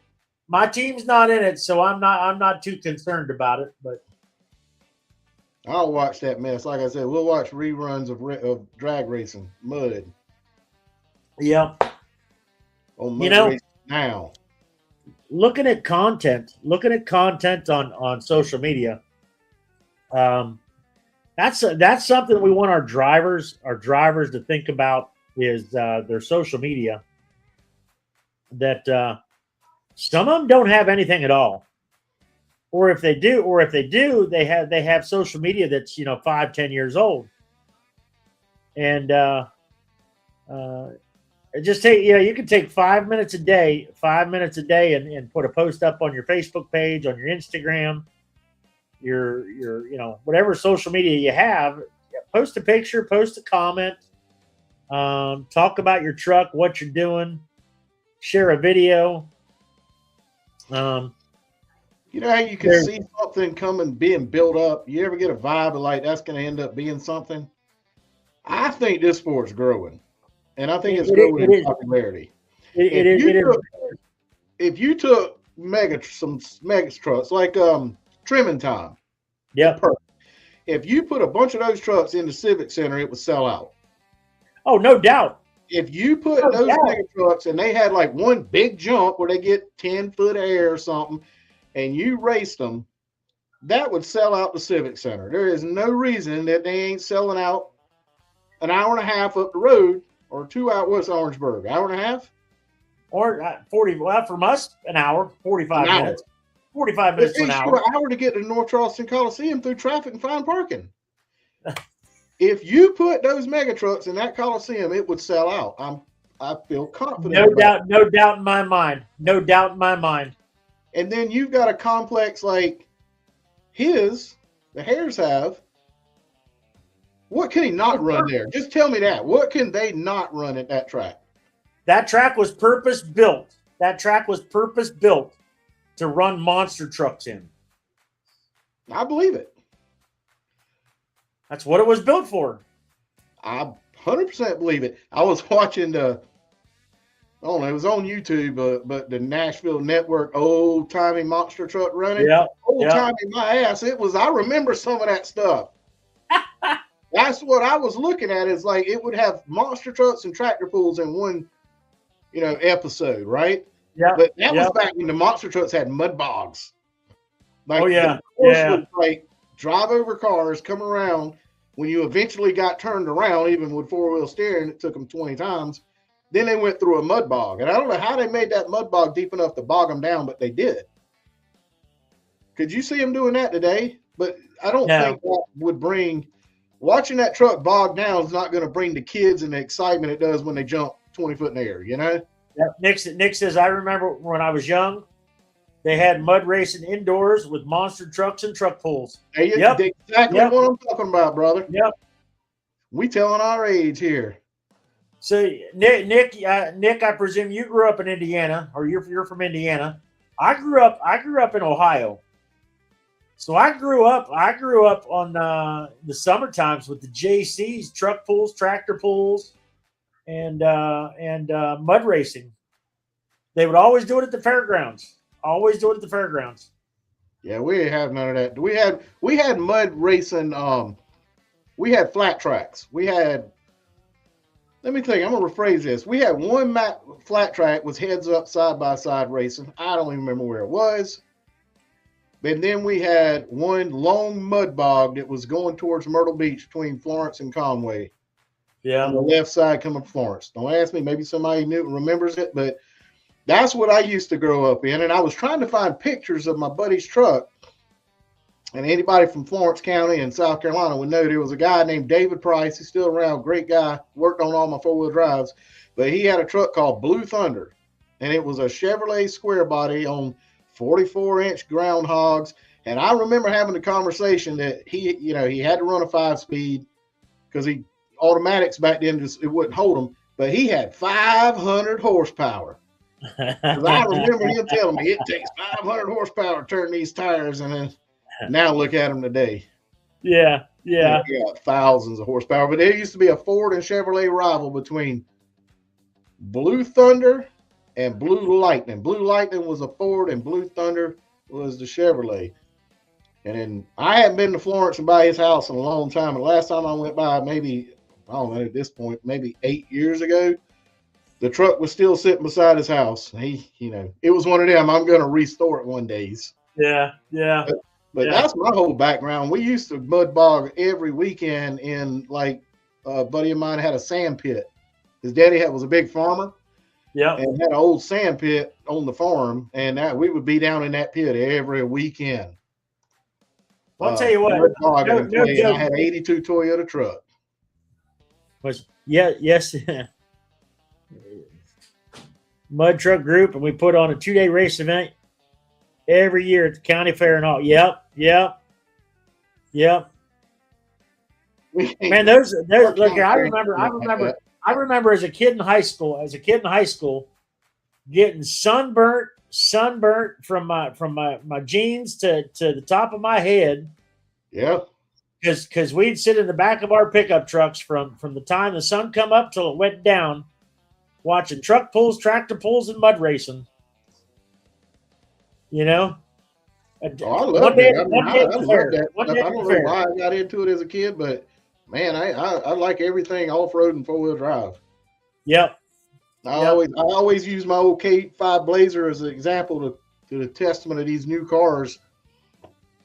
my team's not in it, so I'm not too concerned about it. But I'll watch that mess. Like I said, we'll watch reruns of drag racing, mud. yeah, On Mud You know- Racing Now. looking at content on social media, that's something we want our drivers to think about is their social media. That some of them don't have anything at all, or if they do, they have social media that's 5-10 years old, and just take you can take 5 minutes a day and put a post up on your Facebook page, on your Instagram, your whatever social media you have. Post a picture, post a comment, talk about your truck, what you're doing, share a video. You know how you can There's- see something coming, being built up? You ever get a vibe of like that's going to end up being something? I think this sport's growing, and I think it's It growing in is. popularity. It is. If you took some mega trucks like Trimming Time, Yep. if you put a bunch of those trucks in the Civic Center, it would sell out. Oh, no doubt. If you put Oh, those yeah. mega trucks and they had like one big jump where they get 10 foot of air or something, and you raced them, that would sell out the Civic Center. There is no reason that they ain't selling out an hour and a half up the road or 2 hours. What's Orangeburg? Hour and a half? Or 40. Well, from us, an hour, 45 An hour. minutes. 45 It minutes to an takes you hour. an hour to get to North Charleston Coliseum through traffic and find parking. If you put those mega trucks in that Coliseum, it would sell out. I feel confident. No about doubt. No doubt in my mind. No doubt in my mind. And then you've got a complex like the Hares have. What can he not run there? Just tell me that. What can they not run at that track? That track was purpose built. To run monster trucks in. I believe it. That's what it was built for. I 100% believe it. I was watching I don't know, it was on YouTube, but the Nashville Network old timey monster truck running. Yeah. Old yeah. timey my ass. I remember some of that stuff. That's what I was looking at, is like it would have monster trucks and tractor pulls in one, episode, right? Yeah. But that yeah. was back when the monster trucks had mud bogs. Like Oh, yeah. the course Yeah. would like drive over cars, come around. When you eventually got turned around, even with four-wheel steering, it took them 20 times. Then they went through a mud bog. And I don't know how they made that mud bog deep enough to bog them down, but they did. Could you see them doing that today? But I don't No. think that would bring – watching that truck bog down is not going to bring the kids and the excitement it does when they jump 20 foot in the air, Yeah. Nick says, I remember when I was young, they had mud racing indoors with monster trucks and truck pulls. Hey, Yep. exactly Yep. what I'm talking about, brother. Yep. We telling our age here. So Nick, I presume you grew up in Indiana, or you're from Indiana. I grew up in Ohio. So I grew up on the summer times with the JCs, truck pulls, tractor pulls, and mud racing. They would always do it at the fairgrounds. Yeah, we didn't have none of that. We had mud racing. We had flat tracks. Let me think. I'm gonna rephrase this. We had one flat track was heads up side by side racing. I don't even remember where it was. And then we had one long mud bog that was going towards Myrtle Beach between Florence and Conway. Yeah. On the left side coming from Florence. Don't ask me. Maybe somebody remembers it, but that's what I used to grow up in. And I was trying to find pictures of my buddy's truck. And anybody from Florence County and South Carolina would know there was a guy named David Price. He's still around, great guy, worked on all my four-wheel drives. But he had a truck called Blue Thunder. And it was a Chevrolet square body on 44-inch groundhogs. And I remember having a conversation that he had to run a 5-speed because automatics back then it wouldn't hold him. But he had 500 horsepower. Because I remember him telling me it takes 500 horsepower to turn these tires. And then Now look at them today. Yeah. They got thousands of horsepower. But there used to be a Ford and Chevrolet rival between Blue Thunder and Blue Lightning. Blue Lightning was a Ford, and Blue Thunder was the Chevrolet. And then I hadn't been to Florence and by his house in a long time. And last time I went by, maybe, I don't know, at this point, maybe 8 years ago, the truck was still sitting beside his house. It was one of them, I'm going to restore it one days. Yeah. But that's my whole background. We used to mud bog every weekend in, like, a buddy of mine had a sand pit. His daddy was a big farmer. Yeah. And had an old sand pit on the farm. And we would be down in that pit every weekend. I'll tell you what. I had an 82 Toyota truck. Yes. Mud Truck Group, and we put on a 2-day race event every year at the county fair and all. Yep. Man, those look here. I remember as a kid in high school, getting sunburnt from my jeans to the top of my head. Yeah. Because we'd sit in the back of our pickup trucks from the time the sun come up till it went down, watching truck pulls, tractor pulls, and mud racing. I love it. I don't know why I got into it as a kid, but man, I like everything off-road and four-wheel drive. Yep. I always use my old K5 Blazer as an example to the testament of these new cars.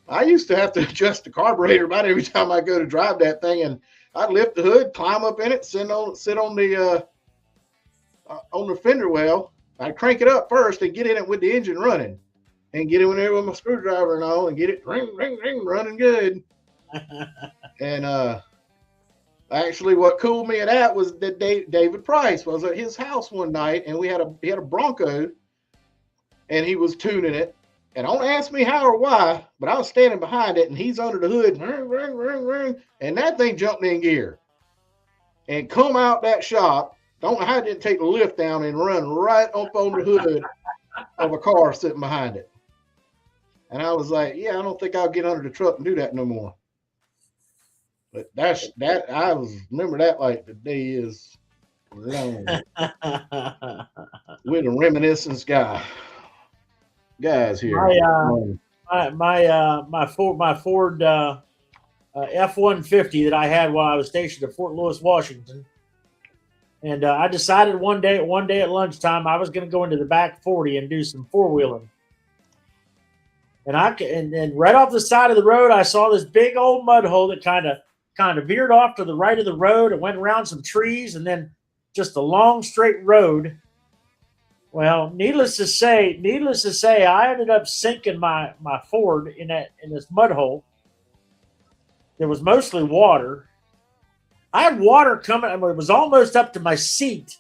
I used to have to adjust the carburetor about every time I go to drive that thing, and I'd lift the hood, climb up in it, sit on the fender well. I'd crank it up first and get in it with the engine running, and get in there with my screwdriver and all, and get it ring running good. And actually, what cooled me at that was that David Price was at his house one night, and he had a Bronco, and he was tuning it. And don't ask me how or why, but I was standing behind it, and he's under the hood, and that thing jumped in gear and come out that shop. Don't know how it didn't take the lift down and run right up on the hood of a car sitting behind it. And I was like, yeah, I don't think I'll get under the truck and do that no more. But remember that like the day is long. With a reminiscence guys here. My Ford F-150 that I had while I was stationed at Fort Lewis, Washington, and I decided one day at lunchtime I was going to go into the back 40 and do some four-wheeling. And then right off the side of the road, I saw this big old mud hole that kind of veered off to the right of the road and went around some trees, and then just a long straight road. Well, needless to say, I ended up sinking my Ford in this mud hole. There was mostly water. I had water coming. It was almost up to my seat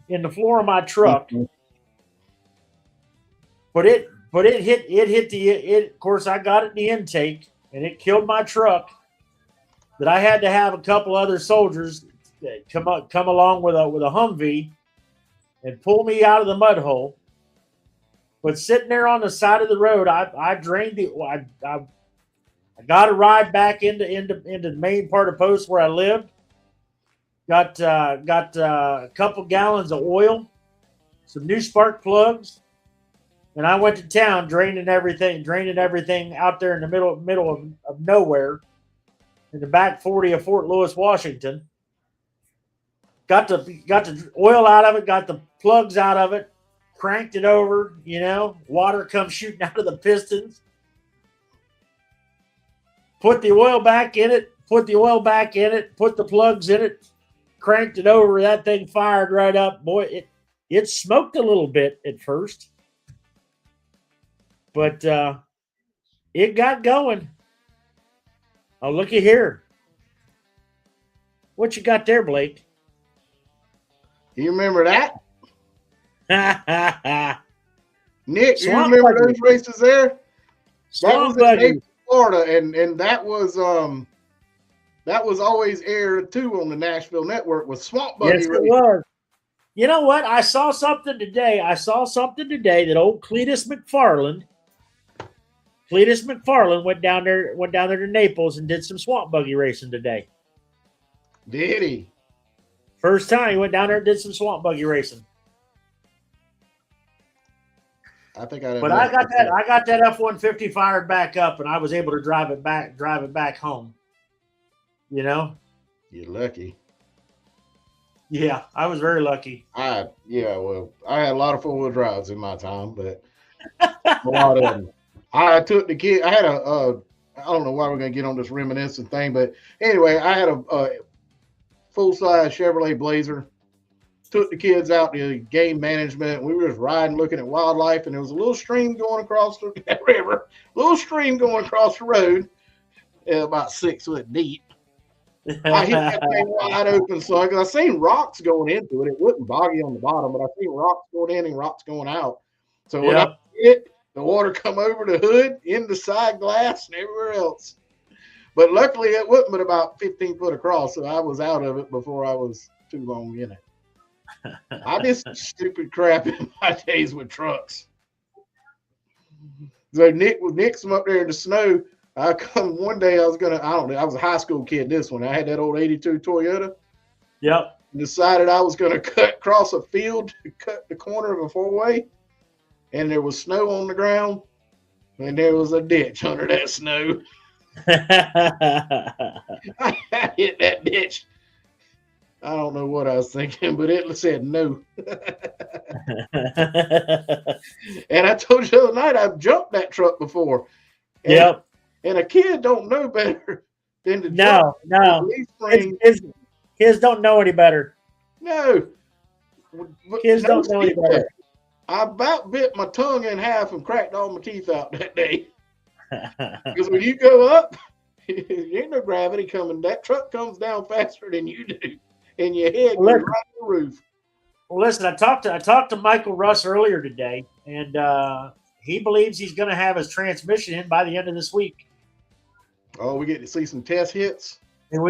in the floor of my truck. But it hit. Of course, I got it in the intake, and it killed my truck. That I had to have a couple other soldiers come along with a Humvee and pull me out of the mud hole. But sitting there on the side of the road, I drained I got a ride back into the main part of Post where I lived. Got a couple gallons of oil, some new spark plugs, and I went to town draining everything out there in the middle of nowhere, in the back 40 of Fort Lewis, Washington. Got the oil out of it, got the plugs out of it, cranked it over, water comes shooting out of the pistons. Put the oil back in it, put the plugs in it, cranked it over, that thing fired right up. Boy, it smoked a little bit at first. But it got going. Oh, looky here. What you got there, Blake? You remember that? Nick, you Swamp remember Buggy. those races there? That Swamp was in Buggy. Naples, Florida, and that was always aired too on the Nashville network with Swamp Buggy. Yes, it racing. was. You know what? I saw something today that old Cletus McFarland Cletus McFarland went down there to Naples and did some swamp buggy racing today. Did he? First time he went down there and did some swamp buggy racing. I think I. But I got that F-150 fired back up, and I was able to drive it back home. You know. You're lucky. Yeah, I was very lucky. I had a lot of 4-wheel drives in my time, but a lot of them. I took the kid. I had I don't know why we're gonna get on this reminiscent thing, but anyway, I had a full-size Chevrolet Blazer. Took the kids out to game management. We were just riding, looking at wildlife, and there was a little stream going across the river. Little stream going across the road, about 6 foot deep. I hit that thing wide open, so I seen rocks going into it. It wasn't boggy on the bottom, but I seen rocks going in and rocks going out. So when I hit, the water come over the hood, in the side glass, and everywhere else. But luckily, it wasn't but about 15 foot across, so I was out of it before I was too long in it. I did some stupid crap in my days with trucks. So Nick was up there in the snow. I come one day, I was a high school kid, this one. I had that old 82 Toyota. Yep. Decided I was going to cut across a field to cut the corner of a 4-way. And there was snow on the ground. And there was a ditch under that snow. I hit that ditch. I don't know what I was thinking, but it said no. And I told you the other night, I've jumped that truck before. Yep. And a kid don't know better than to No. Kids don't know any better. No. Kids don't know any better. I about bit my tongue in half and cracked all my teeth out that day. Because when you go up, there ain't no gravity coming. That truck comes down faster than you do. And your head goes right on the roof. Well, listen, I talked to Michael Russ earlier today, and he believes he's going to have his transmission in by the end of this week. Oh, we get to see some test hits. And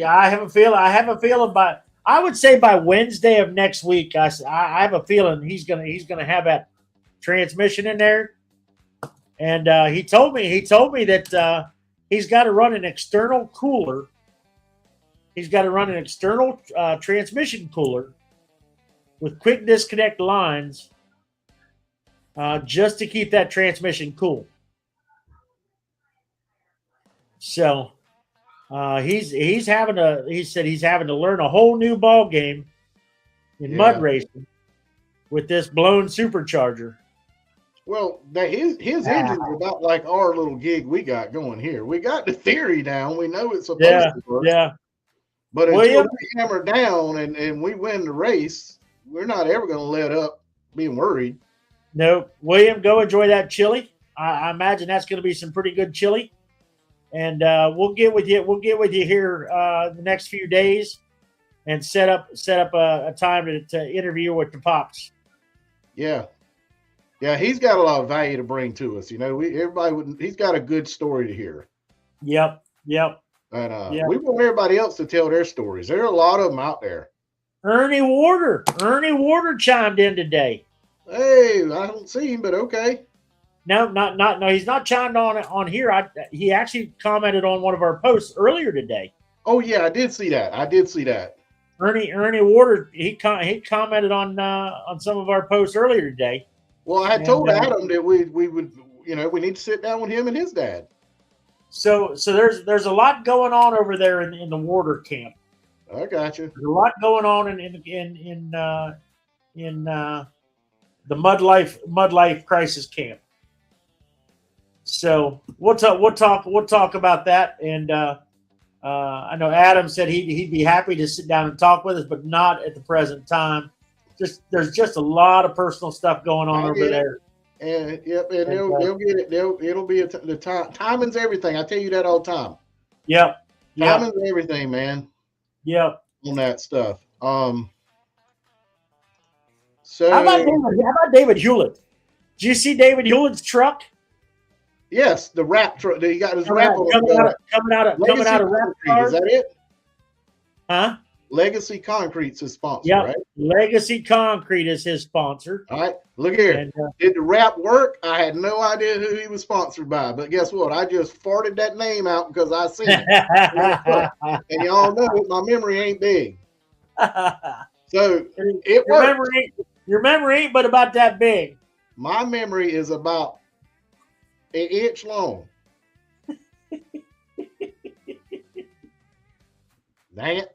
I have a feeling I would say by Wednesday of next week. I have a feeling he's gonna have that transmission in there. And he told me that he's got to run an external cooler. He's got to run an external transmission cooler with quick disconnect lines just to keep that transmission cool. So he said he's having to learn a whole new ball game in mud racing with this blown supercharger. Well, his engine's about like our little gig we got going here. We got the theory down. We know it's supposed to work. Yeah. But until we hammer down and we win the race, we're not ever going to let up being worried. No. William, go enjoy that chili. I imagine that's going to be some pretty good chili. And we'll get with you. We'll get with you here the next few days and set up a time to interview with the Pops. Yeah. Yeah, he's got a lot of value to bring to us. You know, he's got a good story to hear. Yep. And we want everybody else to tell their stories. There are a lot of them out there. Ernie Warder chimed in today. Hey, I don't see him, but okay. No, he's not chimed on here. He actually commented on one of our posts earlier today. Oh yeah, I did see that. Ernie Warder, he commented on some of our posts earlier today. Well, I had told Adam that we would, we need to sit down with him and his dad. So there's a lot going on over there in the Warder camp. I got you. There's a lot going on in the Mud Life Crisis camp. So we'll talk about that. And I know Adam said he'd be happy to sit down and talk with us, but not at the present time. There's just a lot of personal stuff going on over there. And they'll get it. It'll be the time. Timing's everything. I tell you that all the time. Yep. Timing's everything, man. Yep. On that stuff. So how about David Hewlett? Did you see David Hewlett's truck? Yes, the wrap truck. He got his coming out of wrap cars. Is that it? Huh? Legacy Concrete's his sponsor, Yep. right? Legacy Concrete is his sponsor. All right. Look here. And, Did the rap work? I had no idea who he was sponsored by, but guess what? I just farted that name out because I seen it. And y'all know my memory ain't big. So it worked. Your memory ain't but about that big. My memory is about an inch long. Dang it.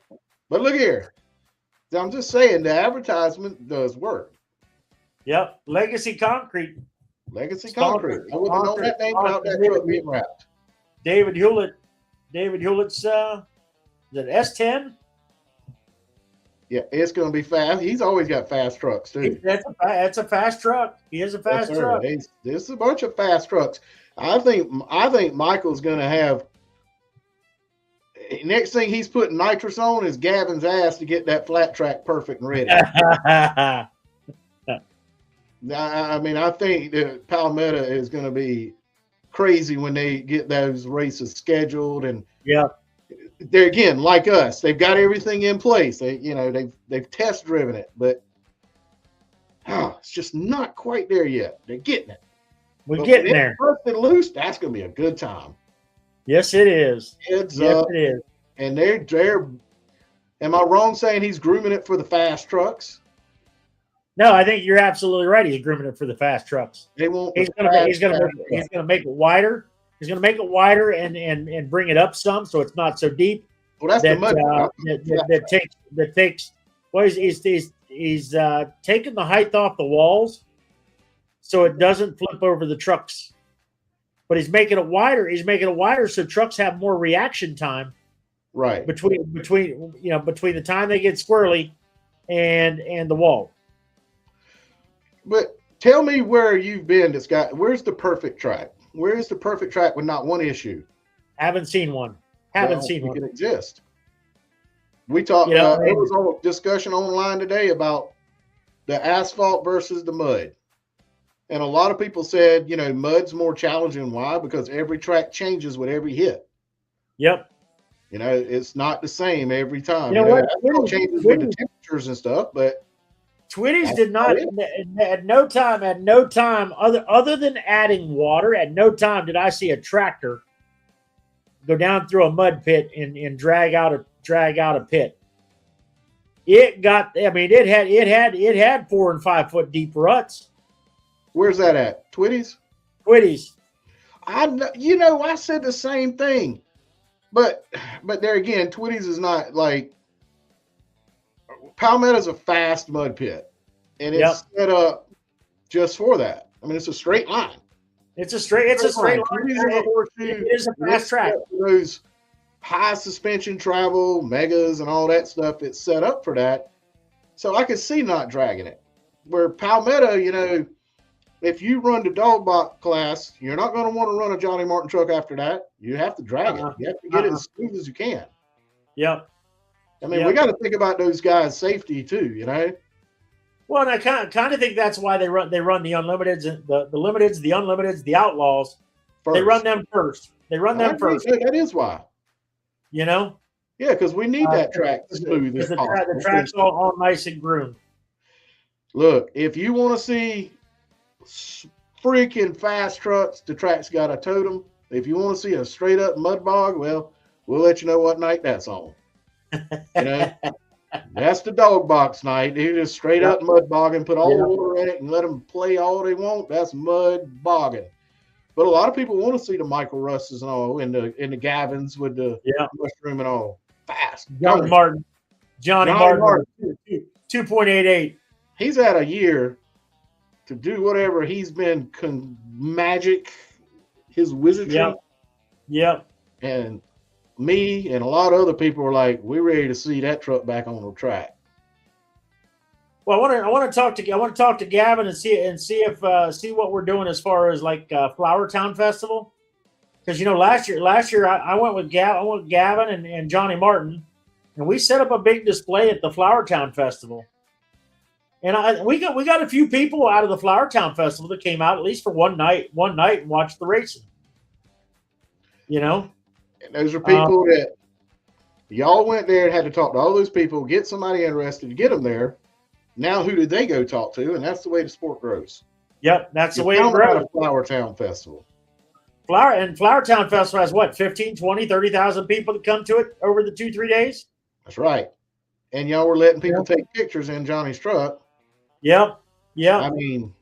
But look here. I'm just saying the advertisement does work. Yep. Legacy Concrete. Legacy Concrete. I wouldn't have known that name without that truck being wrapped. David Hewlett. David Hewlett's is it S10? Yeah, it's going to be fast. He's always got fast trucks too. That's a fast truck. He is a fast truck. There's a bunch of fast trucks. I think Michael's going to have. Next thing he's putting nitrous on is Gavin's ass to get that flat track perfect and ready. I mean, I think that Palmetto is going to be crazy when they get those races scheduled, and yeah, they're again like us. They've got everything in place. They've test driven it, but it's just not quite there yet. They're getting it. We're getting there. Busted loose. That's going to be a good time. Yes, it is. Heads yes, up. it is. And they're. Am I wrong saying he's grooming it for the fast trucks? No, I think you're absolutely right. He's grooming it for the fast trucks. They won't. He's going to make it wider. He's going to make it wider and bring it up some so it's not so deep. Well, that's the mud. That takes. Well, he's taking the height off the walls so it doesn't flip over the trucks. But he's making it wider. He's making it wider so trucks have more reaction time. Right. Between the time they get squirrely and the wall. But tell me where you've been. Where's the perfect track? Where is the perfect track with not one issue? Haven't seen one. Seen one. It can exist. We talked. There was a discussion online today about the asphalt versus the mud. And a lot of people said, mud's more challenging. Why? Because every track changes with every hit. Yep. It's not the same every time. It changes with the temperatures and stuff, but Twitties did not at no time other than adding water, at no time did I see a tractor go down through a mud pit and drag out a pit. It had 4 and 5 foot deep ruts. Where's that at? Twitties? I said the same thing. But there again, Twitties is not like Palmetto's a fast mud pit. And it's set up just for that. I mean, it's a straight line. It's a straight line. It is a fast track. Those high suspension travel, megas and all that stuff, it's set up for that. So I could see not dragging it. Where Palmetto, if you run the dog box class, you're not going to want to run a Johnny Martin truck after that. You have to drag it. You have to get it as smooth as you can. Yep. I mean, we got to think about those guys' safety too, Well, and I kind of think that's why they run the unlimiteds, the limiteds, the unlimiteds, the outlaws. First. They run them first. That is why. Yeah, because we need that track smooth as possible. The track's all nice and groomed. Look, if you want to see freaking fast trucks, the track's got a totem. If you want to see a straight up mud bog, well, we'll let you know what night that's on. That's the dog box night. They just straight up mud bogging, put all the water in it and let them play all they want. That's mud bogging. But a lot of people want to see the Michael Russes and all in the Gavins with the mushroom and all. Fast. Johnny Martin 2.88. He's had a year to do whatever he's been magic, his wizardry. Yep. And me and a lot of other people are like, we're ready to see that truck back on the track. Well, I want to talk to Gavin and see what we're doing as far as like Flower Town Festival, because last year I went with Gavin and Johnny Martin, and we set up a big display at the Flower Town Festival. And we got a few people out of the Flower Town Festival that came out at least for one night and watched the racing. And those are people that Y'all went there and had to talk to all those people, get somebody interested, get them there. Now, who did they go talk to? And that's the way the sport grows. Yep, that's the way You it found them at grows. a Flower Town Festival. Flower Town Festival has what, 15, 20, 30,000 people that come to it over the 2-3 days? That's right. And y'all were letting people take pictures in Johnny's truck. Yep. I mean,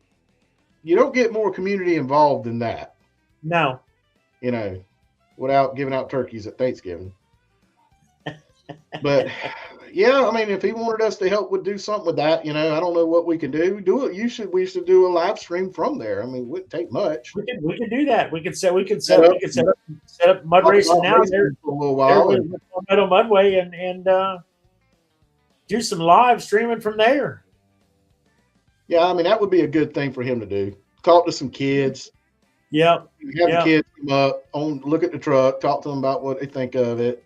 you don't get more community involved than that, No. you know, without giving out turkeys at Thanksgiving. But yeah, I mean, if he wanted us to help do something with that, you know, I don't know what we can do. We should do a live stream from there. I mean, it wouldn't take much. We could do that. We could set up mud racing now there for a little while. with Meadow Mudway and do some live streaming from there. Yeah, I mean, that would be a good thing for him to do. Talk to some kids. Yep. Have the kids come up, look at the truck, talk to them about what they think of it.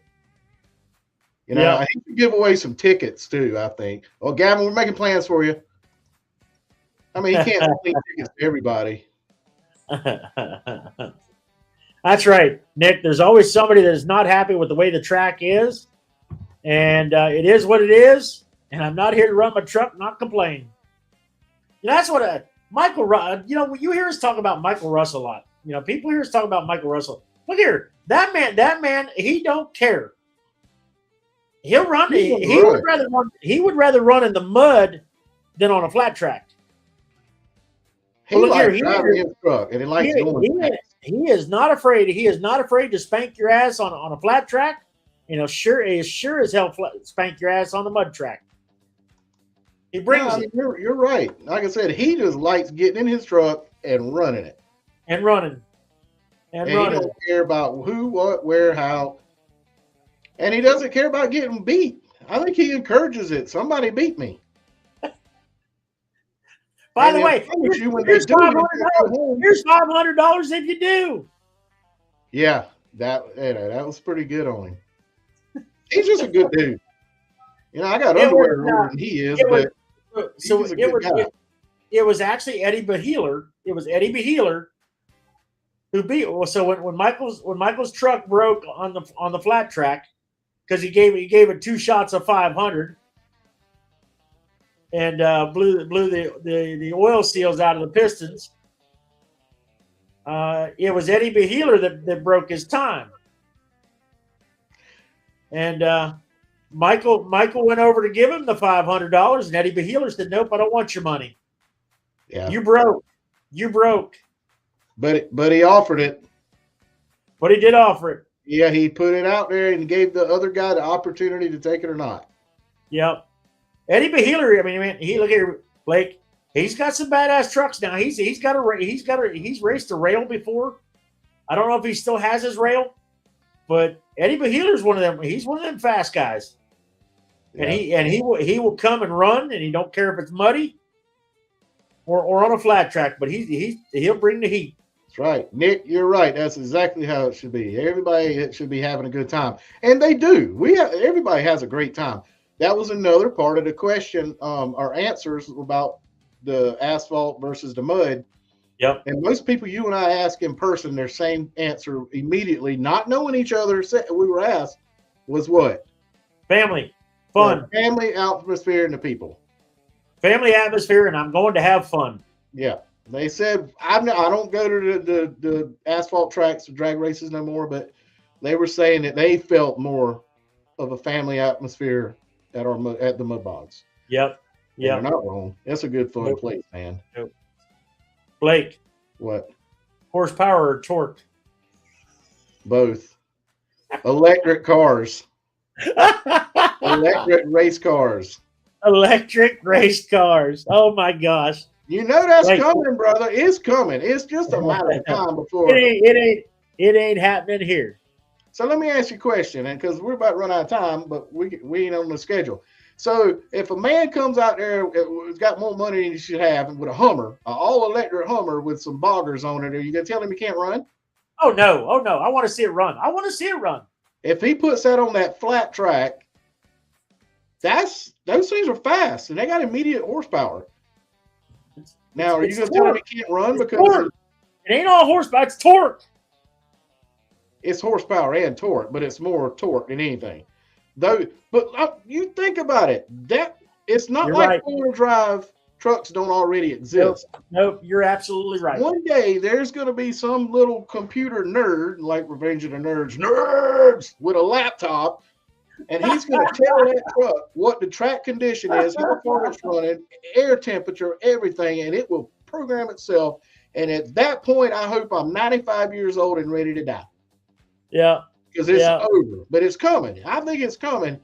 You know, I think we give away some tickets too, I think. Oh, Gavin, we're making plans for you. I mean, you can't sell tickets to everybody. That's right, Nick. There's always somebody that is not happy with the way the track is. And it is what it is. And I'm not here to run my truck, not complain. You know, that's what Michael, you know, you hear us talk about Michael Russell a lot. You know, people hear us talk about Michael Russell. Look here, that man, he don't care. He'll run. He would rather run in the mud than on a flat track. He likes driving his truck, and he likes going fast. He is not afraid. He is not afraid to spank your ass on a flat track. You know, sure as hell spank your ass on the mud track. He brings it. You're right. Like I said, he just likes getting in his truck and running it. And running. And he don't care about who, what, where, how. And he doesn't care about getting beat. I think he encourages it. Somebody beat me. By the way, here's $500 if you do. Yeah, that was pretty good on him. He's just a good dude. You know, I got underwear older than he is, but so it was actually Eddie Beheeler. It was Eddie Beheeler who beat. So when Michael's truck broke on the flat track, because he gave it 2 shots of 500 and blew the oil seals out of the pistons. It was Eddie Beheeler that broke his time, and Michael went over to give him the $500, and Eddie Beheeler said, "Nope, I don't want your money. Yeah, you broke." But he offered it. But he did offer it. Yeah, he put it out there and gave the other guy the opportunity to take it or not. Yep. Eddie Beheeler, I mean, he look here, Blake. He's got some badass trucks now. He's raced a rail before. I don't know if he still has his rail, but Eddie Beheeler's one of them. He's one of them fast guys. Yeah. And he will come and run, and he don't care if it's muddy or on a flat track, but he'll bring the heat. That's right. Nick, you're right. That's exactly how it should be. Everybody should be having a good time. And they do. Everybody has a great time. That was another part of the question, our answers about the asphalt versus the mud. Yep. And most people you and I ask in person, their same answer immediately, not knowing each other, we were asked, was what? Family. Fun. Family, atmosphere, and the people. Family, atmosphere, and I'm going to have fun. Yeah. They said, I don't go to the asphalt tracks or drag races no more, but they were saying that they felt more of a family atmosphere at the mud bogs. Yep. Yeah. They're not wrong. That's a good fun place, man. Nope. Blake. What? Horsepower or torque? Both. Electric cars. Electric race cars. Electric race cars. Oh my gosh. You know that's coming, brother. It's coming. It's just a matter of time before it ain't happening here. So let me ask you a question, and because we're about to run out of time, but we ain't on the schedule. So if a man comes out there who's got more money than he should have, with a Hummer, an all-electric Hummer with some boggers on it, are you gonna tell him he can't run? Oh no! I want to see it run. If he puts that on that flat track, those things are fast and they got immediate horsepower. Now, are you going to tell him he can't run because it ain't all horsepower? It's torque. It's horsepower and torque, but it's more torque than anything. Though, but you think about it. That it's not You're like right. four-wheel drive trucks don't already exist. Nope, you're absolutely right. One day there's going to be some little computer nerd like Revenge of the Nerds with a laptop, and he's going to tell that truck what the track condition is, how far it's running, air temperature, everything, and it will program itself. And at that point, I hope I'm 95 years old and ready to die. Yeah. Because it's over, but it's coming. I think it's coming,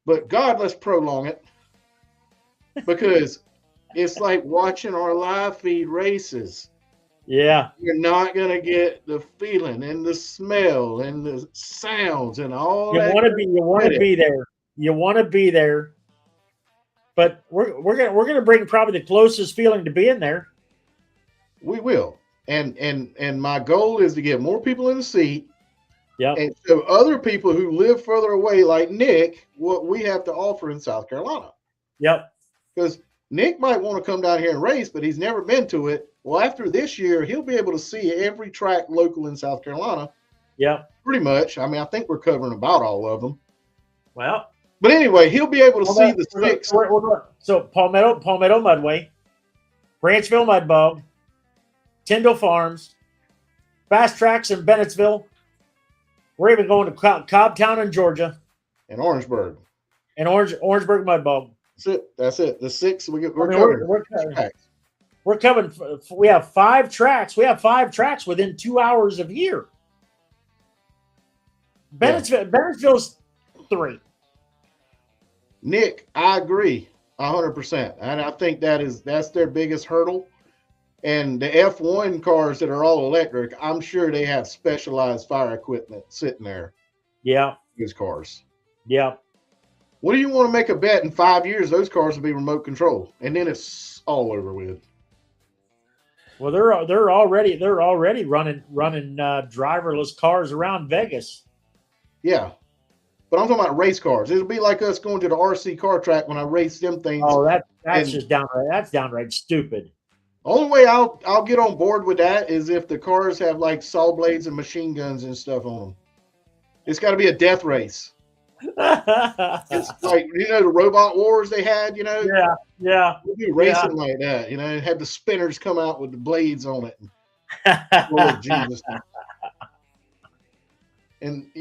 but God, let's prolong it, because it's like watching our live feed races. Yeah. You're not going to get the feeling and the smell and the sounds and all You that. want to be there. You want to be there. But we're gonna bring probably the closest feeling to being there. We will. And my goal is to get more people in the seat. Yeah. And show other people who live further away, like Nick, what we have to offer in South Carolina. Yep. Because Nick might want to come down here and race, but he's never been to it. Well, after this year, he'll be able to see every track local in South Carolina. Yep. Pretty much. I mean, I think we're covering about all of them. Well, but anyway, he'll be able to see the six. So Palmetto Mudway, Branchville Mud Bog, Tyndall Farms, Fast Tracks in Bennettsville. We're even going to Cobbtown in Georgia. And Orangeburg. And Orangeburg Mud Bog. That's it. The six we're covering. We have 5 tracks. We have 5 tracks within 2 hours of here. Bennettsville's 3. Nick, I agree 100%. And I think that's their biggest hurdle. And the F1 cars that are all electric, I'm sure they have specialized fire equipment sitting there. Yeah. These cars. Yeah. What do you want to make a bet in 5 years? Those cars will be remote control, and then it's all over with. Well, they're already running driverless cars around Vegas. Yeah, but I'm talking about race cars. It'll be like us going to the RC car track when I race them things. Oh, that's just downright stupid. Only way I'll get on board with that is if the cars have like saw blades and machine guns and stuff on them. It's got to be a death race. It's like, the robot wars they had, Yeah. We'll do racing like that, had the spinners come out with the blades on it. Lord Jesus. And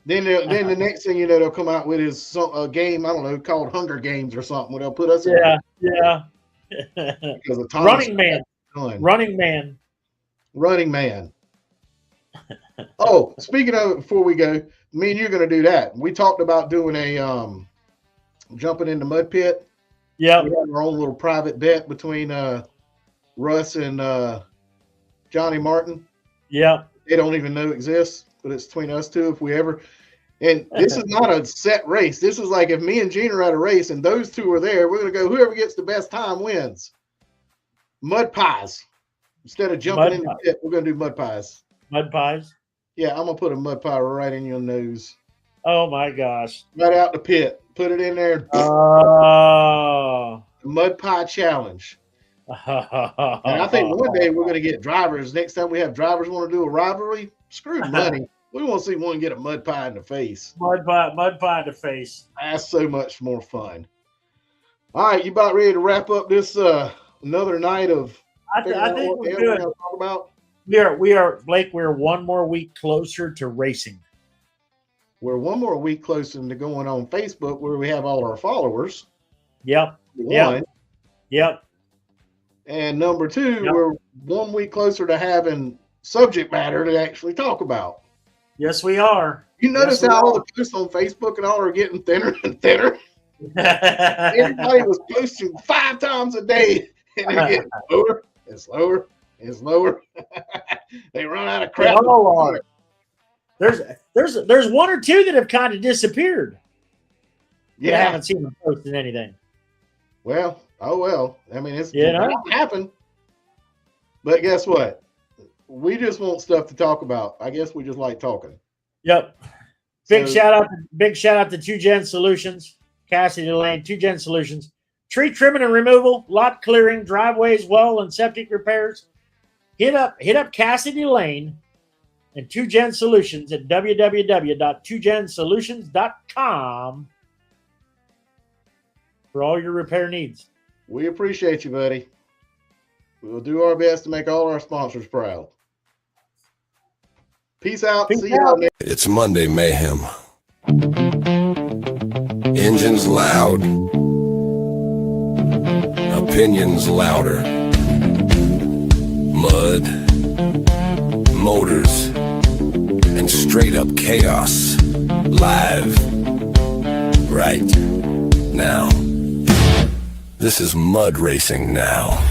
then the next thing they'll come out with is a game, I don't know, called Hunger Games or something where they'll put us in. Yeah. Because of Running Man. Oh, speaking of it, before we go, me and you're going to do that. We talked about doing a jumping in the mud pit. Yeah, we have our own little private bet between Russ and Johnny Martin. Yeah, they don't even know exists, but it's between us two if we ever. And this is not a set race. This is like if me and Gene are at a race and those two are there, we're going to go, whoever gets the best time wins. Mud pies. Instead of jumping in the pit, we're going to do mud pies. Mud pies? Yeah, I'm going to put a mud pie right in your nose. Oh, my gosh. Right out the pit. Put it in there. Oh. Mud pie challenge. And I think one day we're going to get drivers. Next time we have drivers want to do a rivalry, screw money. We want to see one get a mud pie in the face. Mud pie in the face. That's so much more fun. All right, you about ready to wrap up this another night of? I think we're good. Talk about. We are Blake. We're one more week closer to racing. We're one more week closer to going on Facebook, where we have all our followers. Yep. Yep. And number 2, we're 1 week closer to having subject matter to actually talk about. Yes, we are. You notice how all the posts on Facebook and all are getting thinner and thinner? Everybody was posting 5 times a day, and they're getting lower and slower and slower. They run out of crap. There's 1 or 2 that have kind of disappeared. Yeah, I haven't seen them posting anything. Well, I mean, it's not happen. But guess what? We just want stuff to talk about. I guess we just like talking. Yep. Big shout out to 2Gen Solutions, Cassidy Lane, 2Gen Solutions. Tree trimming and removal, lot clearing, driveways, well and septic repairs. Hit up Cassidy Lane and 2Gen Solutions at www.2gensolutions.com for all your repair needs. We appreciate you, buddy. We'll do our best to make all our sponsors proud. Peace out. Peace See y'all out. next. It's Monday Mayhem. Engines loud. Opinions louder. Mud. Motors. And straight up chaos. Live. Right now. This is Mud Racing Now.